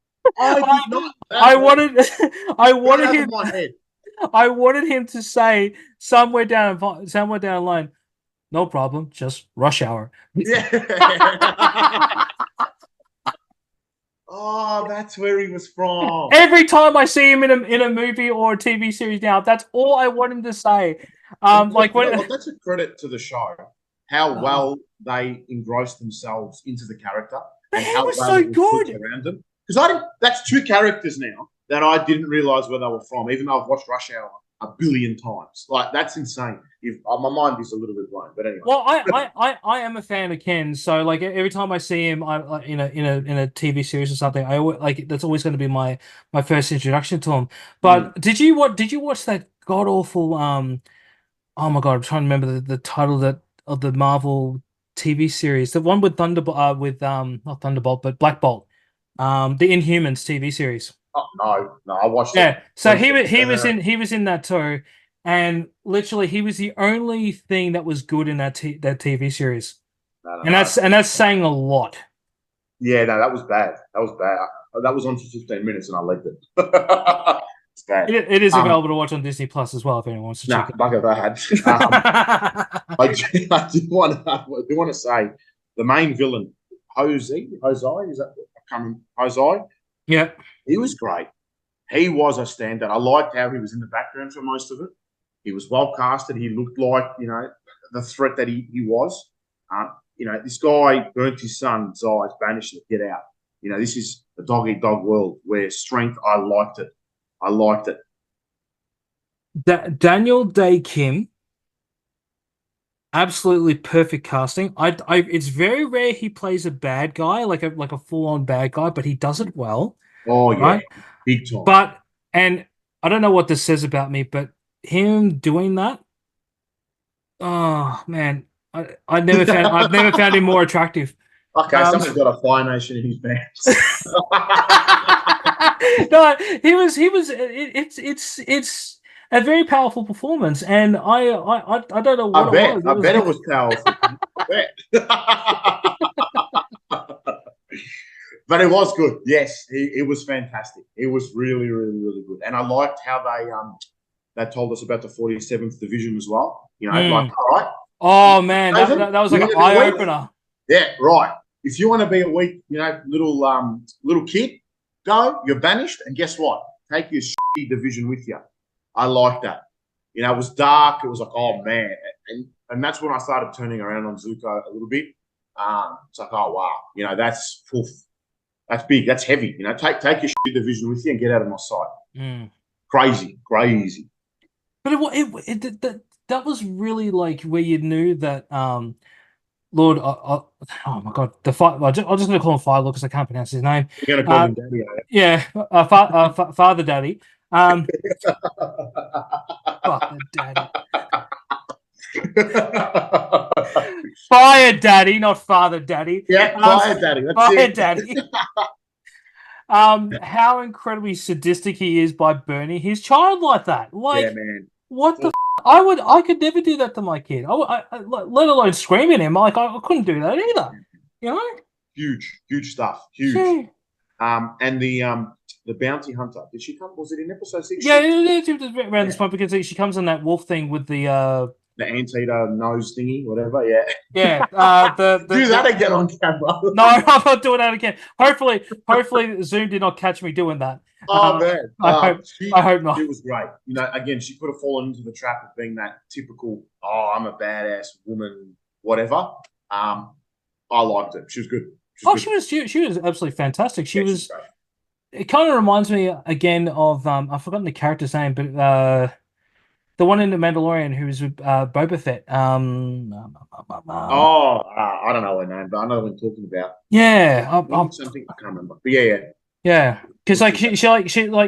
I wanted him to say somewhere down the line, "No problem, just Rush Hour." Yeah. Oh, that's where he was from. Every time I see him in a movie or a TV series now, that's all I want him to say. That's a credit to the show. How well they engrossed themselves into the character, and how was well so it was good put around them. Because that's 2 characters now that I didn't realize where they were from, even though I've watched Rush Hour a billion times. Like, that's insane. My mind is a little bit blown, but anyway. Well, I am a fan of Ken, so like every time I see him, in a TV series or something, I always, like, that's always going to be my first introduction to him. But did you watch that god awful oh my god, I'm trying to remember the title of the Marvel TV series, the one with Thunderbolt not Thunderbolt but Black Bolt, the Inhumans TV series. Oh, no, I watched it. Yeah, so he was in that too, and literally he was the only thing that was good in that TV series, and that's saying a lot. Yeah, no, that was bad. That was on for 15 minutes, and I liked it. It's bad. It is available to watch on Disney Plus as well if anyone wants to check it. Bugger that. I do want to say the main villain, Jose, is that coming? Jose? Yeah. He was great. He was a standout. I liked how he was in the background for most of it. He was well casted. He looked like, the threat that he was. This guy burnt his son's eyes, banished it, get out. This is a dog-eat-dog world where strength, I liked it. Daniel Day Kim, absolutely perfect casting. It's very rare he plays a bad guy, like a full-on bad guy, but he does it well. Oh, yeah. Right? Big time. And I don't know what this says about me, but him doing that, oh man, I've never found him more attractive. Okay, someone's got a Fire Nation in his pants. No, it's a very powerful performance, and I don't know what it was. I bet it was powerful. But it was good. Yes, it was fantastic. It was really, really, really good. And I liked how they told us about the 47th Division as well. Like, all right. Oh, man, that was like an eye-opener. Yeah, right. If you want to be a weak, little kid, go, you're banished, and guess what? Take your shitty division with you. I like that. It was dark. It was like, oh, man. And that's when I started turning around on Zuko a little bit. It's like, oh, wow. That's poof. That's big. That's heavy. Take your shitty division with you and get out of my sight. Crazy. But that was really like where you knew that Lord, oh my God, the I'm just going to call him Fire Lord because I can't pronounce his name. You're going to call him Daddy, are you? Yeah, Father Daddy. Father Daddy. Fire Daddy, not Father Daddy. Yeah, Fire Daddy. That's Fire it. Daddy. How incredibly sadistic he is by burning his child like that. Like, yeah, man. What the? I could never do that to my kid. Let alone scream at him. Like I couldn't do that either. Huge stuff. Huge. Yeah. And the bounty hunter. Did she come? Was it in episode 6? Yeah, she was around this point because she comes on that wolf thing with the anteater nose thingy, whatever. Yeah. Yeah. Do that again on camera. No, I'm not doing that again. Hopefully, Zoom did not catch me doing that. Oh man, I hope not. It was great. Again, she could have fallen into the trap of being that typical, oh, I'm a badass woman, whatever. I liked it. She was good. She was absolutely fantastic. She was. It kind of reminds me again of I've forgotten the character's name, but the one in The Mandalorian who was with Boba Fett. I don't know her name, but I know what I'm talking about. Yeah, something I can't remember. But yeah. Because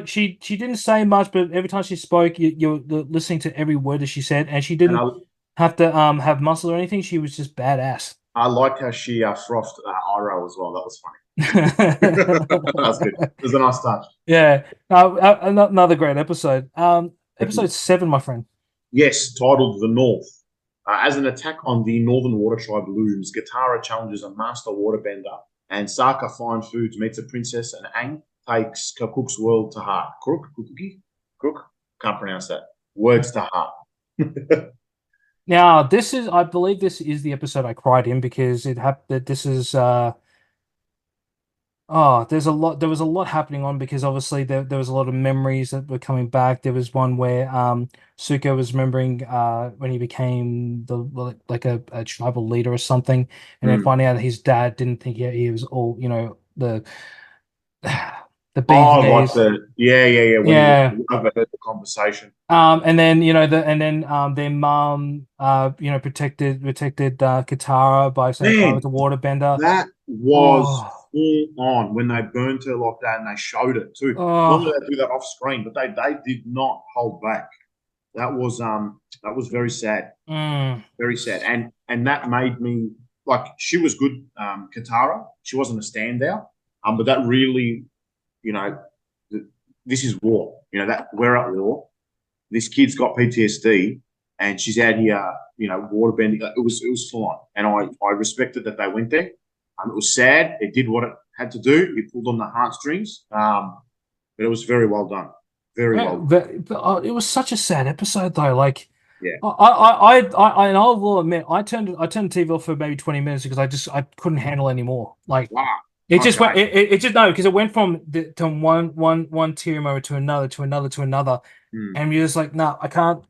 she didn't say much, but every time she spoke, you're listening to every word that she said, and she didn't have to have muscle or anything. She was just badass. I liked how she frothed Iroh as well. That was funny. That was good. It was a nice touch. Yeah. Another great episode. Episode 7, my friend. Yes, titled The North. As an attack on the Northern Water Tribe looms, Katara challenges a master waterbender, and Sokka Fine Foods meets a princess, and Aang takes Cook's world to heart. Crook? Can't pronounce that. Words to heart. Now, I believe this is the episode I cried in because this is there was a lot happening on because obviously there was a lot of memories that were coming back. There was one where Zuko was remembering when he became a tribal leader or something, and then finding out that his dad didn't think he was all the bean like when you overheard the conversation. And then their mom protected Katara by saying I was a waterbender. That was full on when they burnt her like that, and they showed it too. Normally they do that off screen, but they did not hold back. That was very sad. Very sad. And that made me like, she was good, Katara. She wasn't a standout. But that really, this is war. That we're at war. This kid's got PTSD, and she's out here, waterbending. It was full on, and I respected that they went there. It was sad. It did what it had to do. It pulled on the heartstrings, but it was very well done. Very well done. But it was such a sad episode, though. Like, yeah, I will admit, I turned the TV off for maybe 20 minutes because I couldn't handle anymore. Like, wow. It just went. It just no, because it went from one tier moment to another, and you're just like, no, I can't.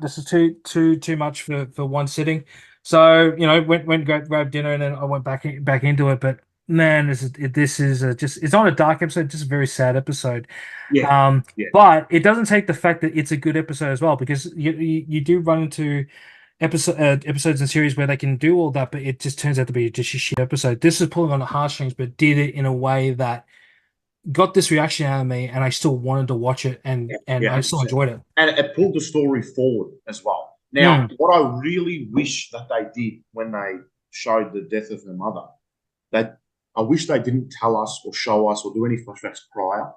This is too much for one sitting. So went grab dinner, and then I went back into it. But man, this is just it's not a dark episode, just a very sad episode. Yeah. But it doesn't take the fact that it's a good episode as well, because you do run into episodes and series where they can do all that, but it just turns out to be just a shit episode. This is pulling on the heartstrings, but did it in a way that got this reaction out of me, and I still wanted to watch it, and I still enjoyed it. And it pulled the story forward as well. Now, what I really wish that they did when they showed the death of her mother, that I wish they didn't tell us or show us or do any flashbacks prior.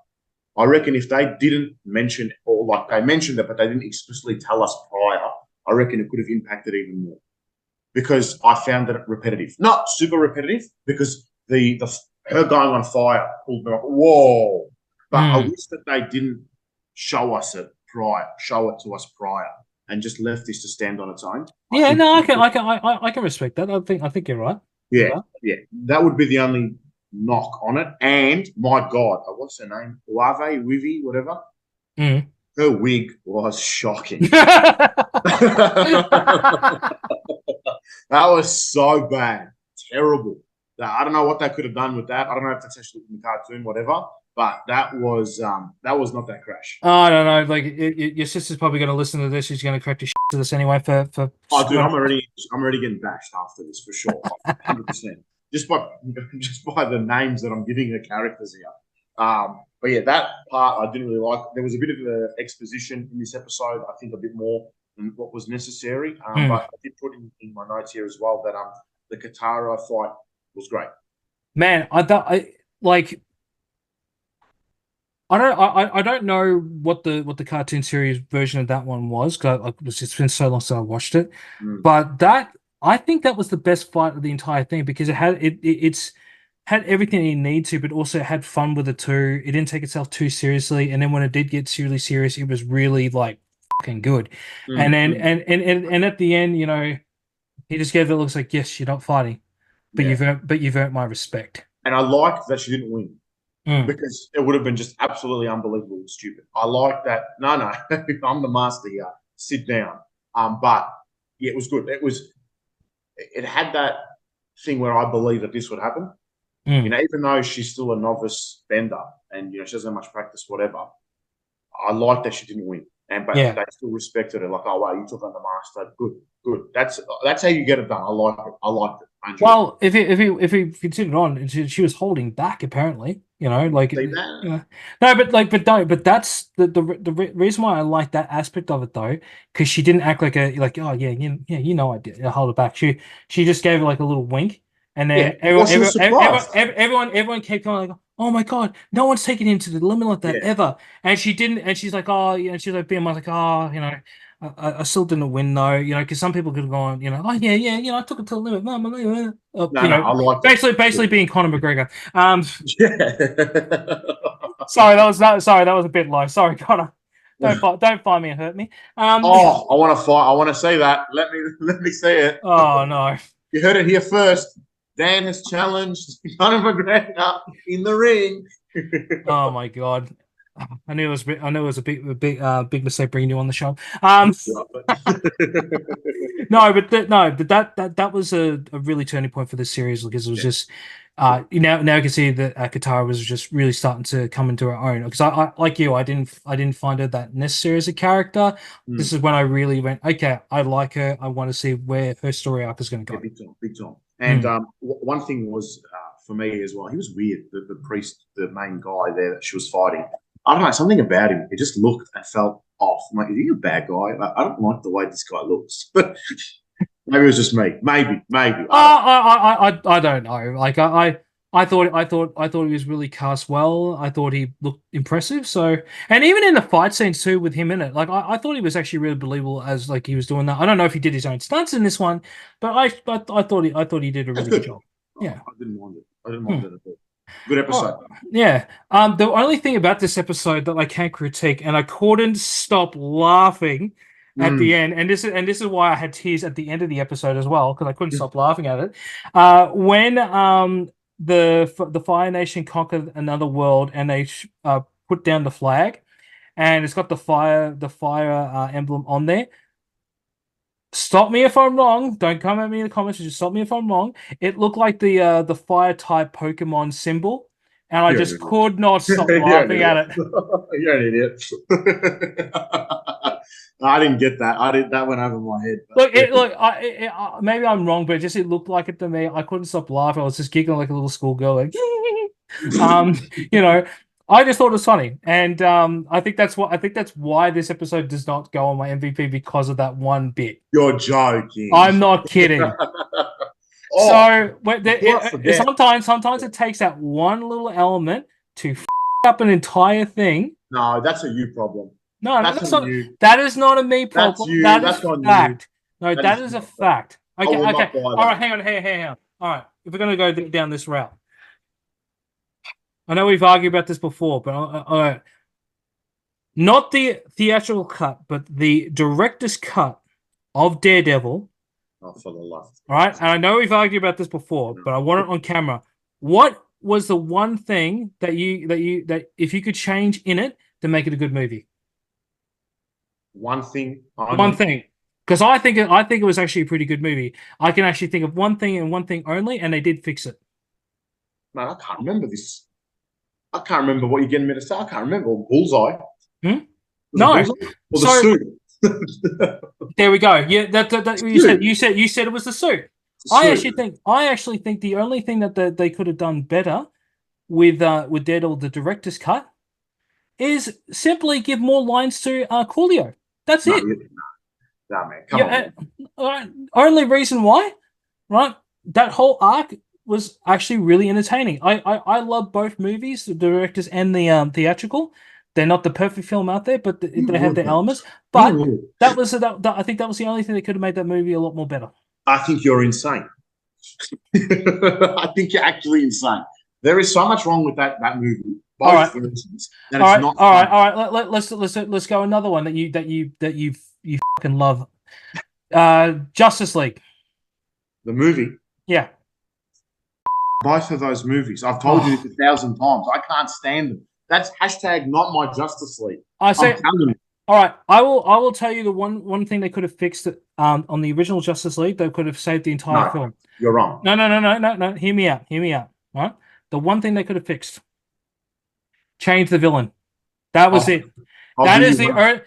I reckon if they didn't mention, or like they mentioned it, but they didn't explicitly tell us prior, I reckon it could have impacted even more. Because I found it repetitive. Not super repetitive, because her going on fire pulled me like, whoa. But I wish that they didn't show it to us prior, and just left this to stand on its own. Yeah, I can respect that. I think you're right. Yeah. That would be the only knock on it. And my God, what's her name? Wivy, whatever. Her wig was shocking. That was so bad. Terrible. I don't know what they could have done with that. I don't know if that's actually in the cartoon, whatever. But that was not that crash. Oh, I don't know. Like your sister's probably going to listen to this. She's going to correct your shit to this anyway. For oh, dude, I'm already getting bashed after this for sure, 100%. Just by the names that I'm giving the characters here. But yeah, that part I didn't really like. There was a bit of exposition in this episode. I think a bit more than what was necessary. But I did put in my notes here as well that the Katara fight was great. Man, I don't know what the cartoon series version of that one was, because it's been so long since I watched it. But I think that was the best fight of the entire thing, because it had everything it needed to, but also had fun with it too. It didn't take itself too seriously, and then when it did get seriously serious, it was really like fucking good. And then and at the end, he just gave it looks like, yes, you're not fighting, but you've earned my respect. And I liked that she didn't win. Because it would have been just absolutely unbelievable and stupid. I like that. No, I'm the master here. Sit down. But yeah, it was good. It had that thing where I believe that this would happen. Even though she's still a novice bender and she doesn't have much practice, whatever. I like that she didn't win, but they still respected her. Like, oh wow, you took on the master. Good. That's how you get it done. I liked it. Well, if he continued on, she was holding back apparently. No, but that's the reason why I like that aspect of it though, because she didn't act like I did. I hold it back. She just gave it like a little wink, and then everyone kept going like, oh my God, no one's taking him to the limit like that ever, and she didn't, and she's like, oh, she's like being like, oh, I still didn't win though, because some people could have gone, oh yeah, I took it to the limit, I like basically being Conor McGregor. Sorry, that was a bit low. Sorry, Conor. Don't find me and hurt me. I want to fight. I want to say that. Let me say it. Oh no, you heard it here first. Dan has challenged Conor McGregor in the ring. Oh my God. I knew it was a big mistake bringing you on the show. That was a really turning point for this series, because it was just now you can see that Katara was just really starting to come into her own. Because I like you, I didn't find her that necessary as a character. This is when I really went, okay, I like her. I want to see where her story arc is going to go. Yeah, big time. And one thing was for me as well, he was weird. The priest, the main guy there that she was fighting. I don't know, something about him. It just looked and felt off. I'm like, is he a bad guy? I don't like the way this guy looks. But maybe it was just me. Maybe. I don't know. Like I thought he was really cast well. I thought he looked impressive. So, and even in the fight scenes too, with him in it, like I thought he was actually really believable as like he was doing that. I don't know if he did his own stunts in this one, but I thought he did a really good job. Yeah, I didn't mind it at all. Good episode. Yeah. The only thing about this episode that I can't critique, and I couldn't stop laughing at the end, and this is why I had tears at the end of the episode as well, because I couldn't stop laughing at it. When the Fire Nation conquered another world and they put down the flag, and it's got the fire emblem on there. Stop me if I'm wrong. Don't come at me in the comments. Just stop me if I'm wrong. It looked like the fire type Pokemon symbol, and I just could not stop laughing at it. You're an idiot. I didn't get that. That went over my head. Look, maybe I'm wrong, but it looked like it to me. I couldn't stop laughing. I was just giggling like a little schoolgirl, like, you know. I just thought it was funny, and I think that's why this episode does not go on my MVP because of that one bit. You're joking. I'm not kidding. Sometimes it takes that one little element to f up an entire thing. No, that's a you problem. No, that's not. That is not a me problem. That's fact. No, that is a fact. Okay. All right, hang on. All right, if we're gonna go down this route. I know we've argued about this before, but not the theatrical cut, but the director's cut of Daredevil. Oh, for the love. All right, and I know we've argued about this before, but I want it on camera. What was the one thing that if you could change in it to make it a good movie? One thing. One thing. Because I think it was actually a pretty good movie. I can actually think of one thing and one thing only, and they did fix it. Man, I can't remember this. I can't remember what you're getting me to say. I can't remember. Bullseye. No. Or the suit. There we go. Yeah, that you said it was the suit. I actually think the only thing that they could have done better with Daredevil, the director's cut, is simply give more lines to Coolio. That's it. No, man. Come on. All right. Only reason why, right? That whole arc was actually really entertaining. I love both movies, the directors and the theatrical. They're not the perfect film out there, but they have their elements. But I think that was the only thing that could have made that movie a lot more better. I think you're insane. I think you're actually insane. There is so much wrong with that movie. All right. Let's go another one that you fucking love. Justice League. The movie. Yeah. Both of those movies. I've told you this 1,000 times. I can't stand them. That's hashtag not my Justice League. All right. I will tell you the one thing they could have fixed on the original Justice League. They could have saved the entire film. You're wrong. No. Hear me out. All right. The one thing they could have fixed. Change the villain. That was it. That is the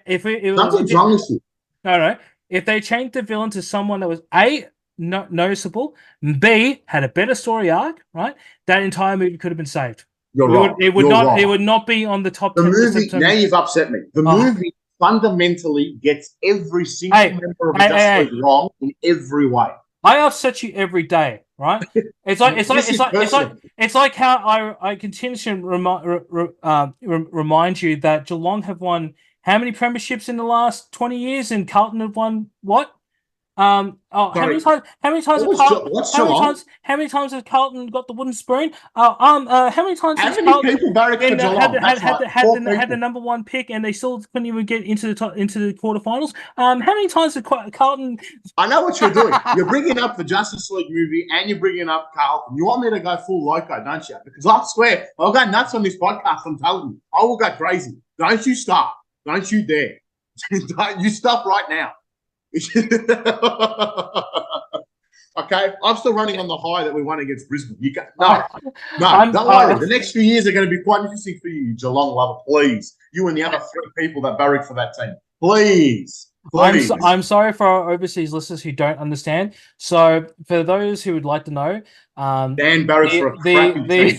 if it was no. If they changed the villain to someone that was noticeable, B had a better story arc, right? That entire movie could have been saved. You're wrong. It would not be on the top 10. The movie. Now you've upset me. The movie fundamentally gets every single member of the Justice League wrong in every way. I upset you every day, right? It's like how I continue to remind you that Geelong have won how many premierships in the last 20 years, and Carlton have won what? How many times has Carlton got the wooden spoon? How many times has Carlton had the number one pick and they still couldn't even get into the quarterfinals? How many times has Carlton? I know what you're doing. You're bringing up the Justice League movie and you're bringing up Carlton. You want me to go full loco, don't you? Because I swear I'll go nuts on this podcast. I'm telling you, I will go crazy. Don't you stop? Don't you dare! Don't you stop right now. Okay, I'm still running on the high that we won against Brisbane. Don't worry. The next few years are going to be quite interesting for you, Geelong lover. Please, you and the other 3 people that barrack for that team. Please. I'm sorry for our overseas listeners who don't understand. So, for those who would like to know, Dan barracks for a crappy team.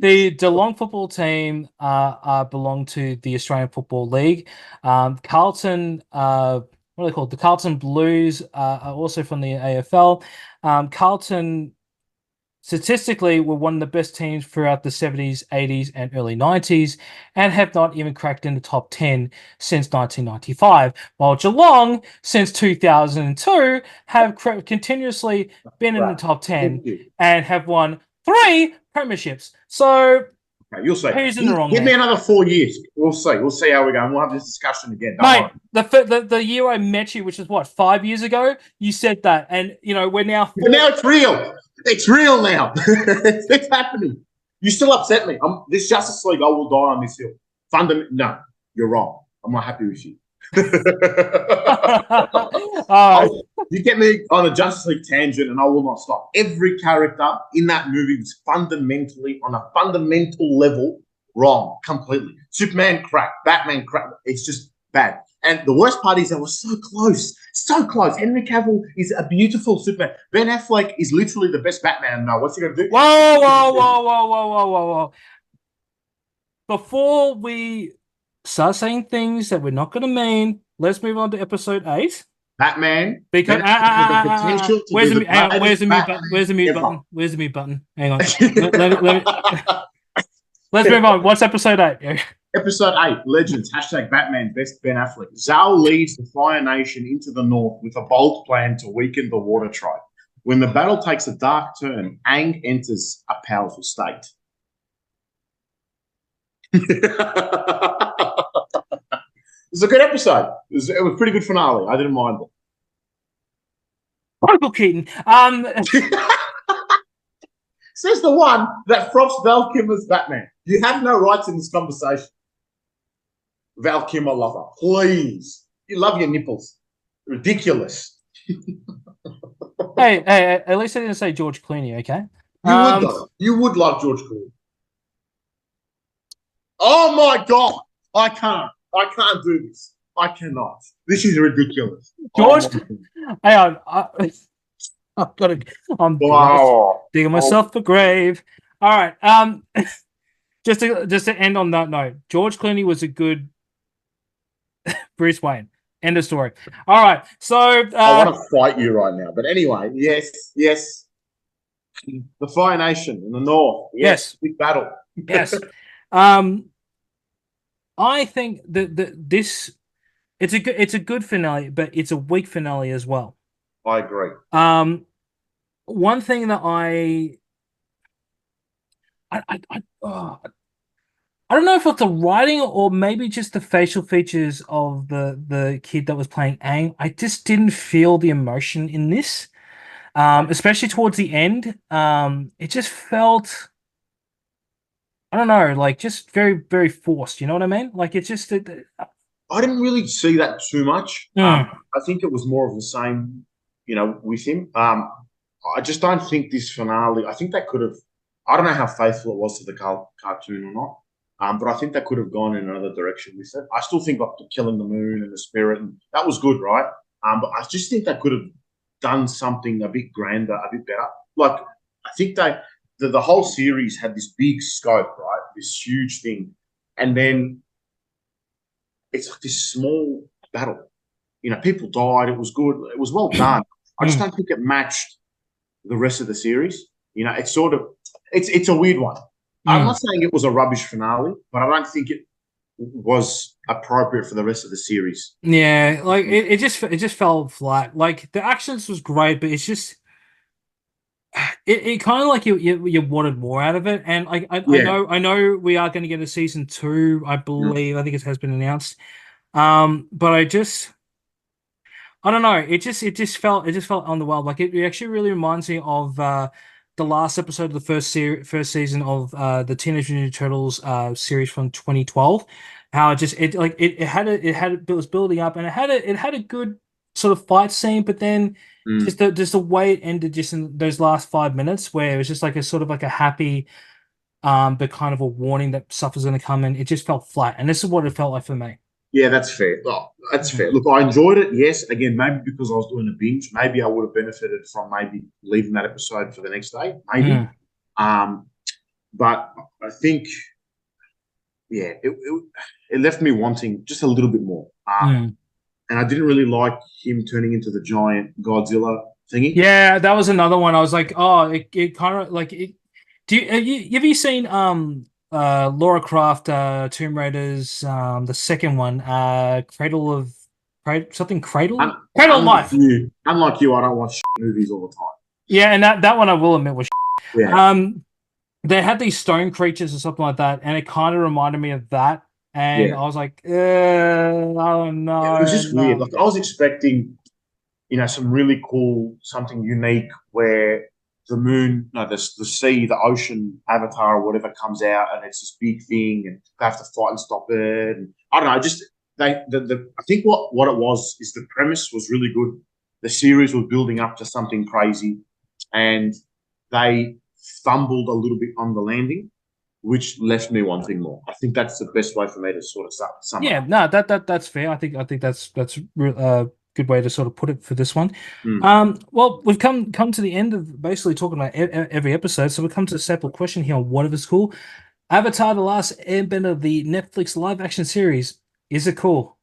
The Geelong football team belong to the Australian Football League. Carlton. What are they called? The Carlton Blues are also from the AFL. Carlton statistically were one of the best teams throughout the 70s, 80s, and early 90s, and have not even cracked in the top 10 since 1995. While Geelong, since 2002, have continuously been in the top 10 and have won 3 premierships. So, okay, you'll see. Who's in the wrong? Give me another 4 years. We'll see. We'll see how we go. And we'll have this discussion again. Mate, the year I met you, which is what, 5 years ago, you said that, and we're now. But now it's real. It's real now. It's happening. You still upset me. This Justice League, I will die on this hill. No, you're wrong. I'm not happy with you. You get me on a Justice League tangent, and I will not stop. Every character in that movie was fundamentally, on a fundamental level, wrong completely. Superman crap, Batman crap. It's just bad. And the worst part is they were so close, so close. Henry Cavill is a beautiful Superman. Ben Affleck is literally the best Batman. Now, what's he gonna do? Whoa. Before we start saying things that we're not going to mean, let's move on to episode 8. Batman. Because where's the mute button? Where's the mute button? Where's the mute button? Hang on. Let's move on. What's episode 8? Episode 8, Legends, #Batman, best Ben Affleck. Zal leads the Fire Nation into the north with a bold plan to weaken the Water Tribe. When the battle takes a dark turn, Aang enters a powerful state. It was a good episode. It was a pretty good finale. I didn't mind it. Michael Keaton. Says the one that props Val Kilmer's Batman. You have no rights in this conversation. Val Kilmer lover. Please. You love your nipples. Ridiculous. Hey, at least I didn't say George Clooney, okay? You would love George Clooney. Oh my God. I can't do this. I cannot. This is ridiculous. George, hang on. I'm digging myself a grave. All right. Just to end on that note, George Clooney was a good Bruce Wayne. End of story. All right. So I want to fight you right now. But anyway, yes. The Fire Nation in the north. Yes. Big battle. Yes. I think that this it's a good finale, but it's a weak finale as well. I agree. One thing that I don't know if it's the writing or maybe just the facial features of the kid that was playing Aang. I just didn't feel the emotion in this, especially towards the end. It just felt, I don't know, like just very, very forced. You know what I mean? Like it's just. I didn't really see that too much. I think it was more of the same, with him. I just don't think this finale. I think that could have. I don't know how faithful it was to the cartoon or not. But I think that could have gone in another direction with it. I still think like the killing the moon and the spirit, and that was good, right? But I just think that could have done something a bit grander, a bit better. Like I think the whole series had this big scope, right? This huge thing, and then it's like this small battle. People died. It was good. It was well done. I just don't think it matched the rest of the series. It's sort of it's a weird one. I'm not saying it was a rubbish finale, but I don't think it was appropriate for the rest of the series. Yeah, like it just fell flat. Like the actions was great, but it's just it kind of like you wanted more out of it. And I know we are going to get a season 2. I believe I think it has been announced. But I don't know. It just felt underwhelmed. Like it actually really reminds me of the last episode of the first season of the Teenage Mutant Ninja Turtles series from 2012. How it was building up, and it had a good sort of fight scene, but then just the way it ended, just in those last 5 minutes, where it was just like a sort of like a happy, but kind of a warning that stuff was going to come in. It just felt flat, and this is what it felt like for me. Yeah, that's fair. That's fair. Look, I enjoyed it. Yes, again, maybe because I was doing a binge, maybe I would have benefited from maybe leaving that episode for the next day, maybe. But I think, yeah, it left me wanting just a little bit more. And I didn't really like him turning into the giant Godzilla thingy. Yeah, that was another one. I was like, oh, it kind of like it. Have you seen Laura Croft, Tomb Raiders, the second one, Cradle of Life. Unlike you, I don't watch movies all the time. Yeah, and that one I will admit was yeah. They had these stone creatures or something like that, and it kind of reminded me of that. And I was like, I don't know. Yeah, it was just weird. Like I was expecting, some really cool, something unique where the moon, no, the sea, the ocean avatar or whatever comes out, and it's this big thing, and they have to fight and stop it. And I don't know, just I think what it was is the premise was really good. The series was building up to something crazy, and they fumbled a little bit on the landing, which left me wanting more. I think that's the best way for me to sort of sum Yeah, up. no, that's fair. I think that's a good way to sort of put it for this one. Well, we've come to the end of basically talking about every episode, so we come to the staple question here on what if it's cool. Avatar: The Last Airbender, the Netflix live action series, is it cool?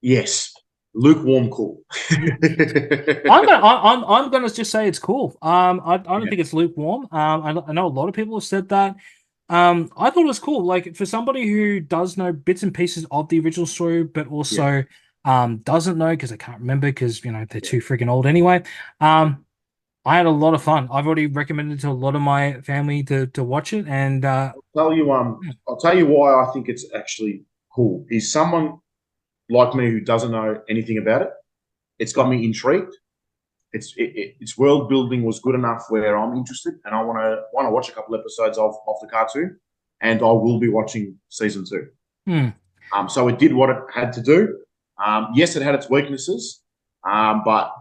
Yes, lukewarm cool. I'm gonna just say it's cool. I don't think it's lukewarm. I know a lot of people have said that. I thought it was cool. Like, for somebody who does know bits and pieces of the original story, but also doesn't know because I can't remember because they're too freaking old anyway. I had a lot of fun. I've already recommended to a lot of my family to watch it, and I'll tell you why I think it's actually cool. Is someone like me who doesn't know anything about it, it's got me intrigued. Its world building was good enough where I'm interested, and I want to watch a couple episodes of the cartoon, and I will be watching season 2. So it did what it had to do. Yes, it had its weaknesses, but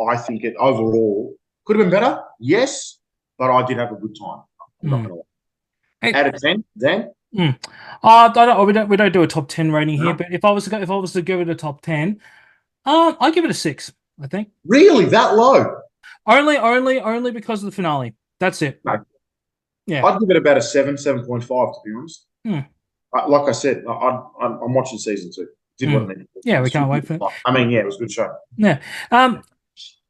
I think it overall could have been better. Yes, but I did have a good time. I'm not going to lie. Out of 10, Dan? We don't do a top 10 rating here, but if I was to give it a top 10, I'd give it a 6. I think. Really, that low? Only because of the finale. That's it. No. Yeah, I'd give it about a 7.5 to be honest. Like I said, I'm watching season 2. Did what I needed. Yeah, we can't wait for it. I mean, yeah, it was a good show. Yeah. I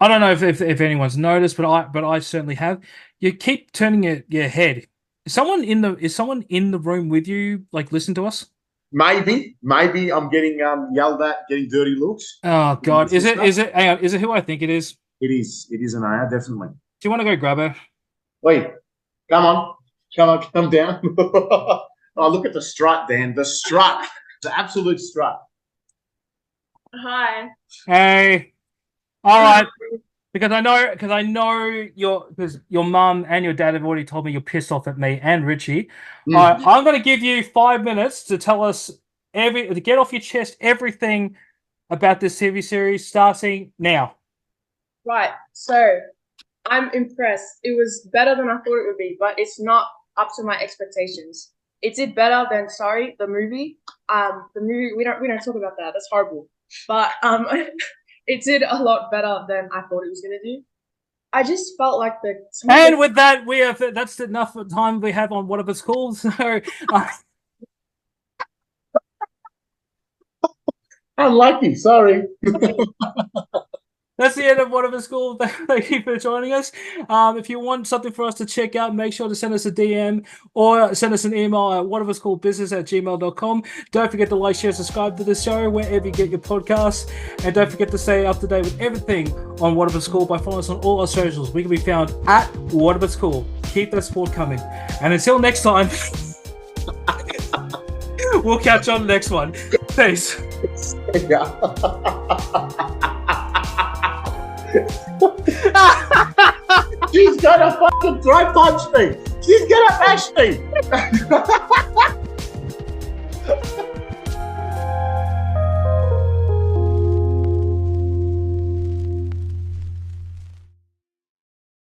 don't know if anyone's noticed, but I certainly have. You keep turning your head. Is someone in the room with you, like, listen to us? Maybe I'm getting yelled at, getting dirty looks. Oh God, is it? Hang on, is it who I think it is? It is an AR, definitely. Do you want to go grab her? Wait, come down. Oh, look at the strut, Dan. The strut, the absolute strut. Hi. Hey. All right. Because I know your mum and your dad have already told me you're pissed off at me and Richie. All right, I'm going to give you 5 minutes to tell us to get off your chest everything about this TV series starting now. Right. So I'm impressed. It was better than I thought it would be, but it's not up to my expectations. It did better than the movie. The movie we don't talk about that. That's horrible. But it did a lot better than I thought it was gonna do. I just felt like with that, that's enough time we have on whatever it's called. So unlucky, sorry. That's the end of Whatever School. Thank you for joining us. If you want something for us to check out, make sure to send us a DM or send us an email at whateverschoolbusiness@gmail.com. Don't forget to like, share, subscribe to the show wherever you get your podcasts. And don't forget to stay up to date with everything on Whatever School by following us on all our socials. We can be found at Whatever School. Keep that support coming. And until next time, we'll catch you on the next one. Peace. She's gonna fucking throw punch me. She's gonna bash me.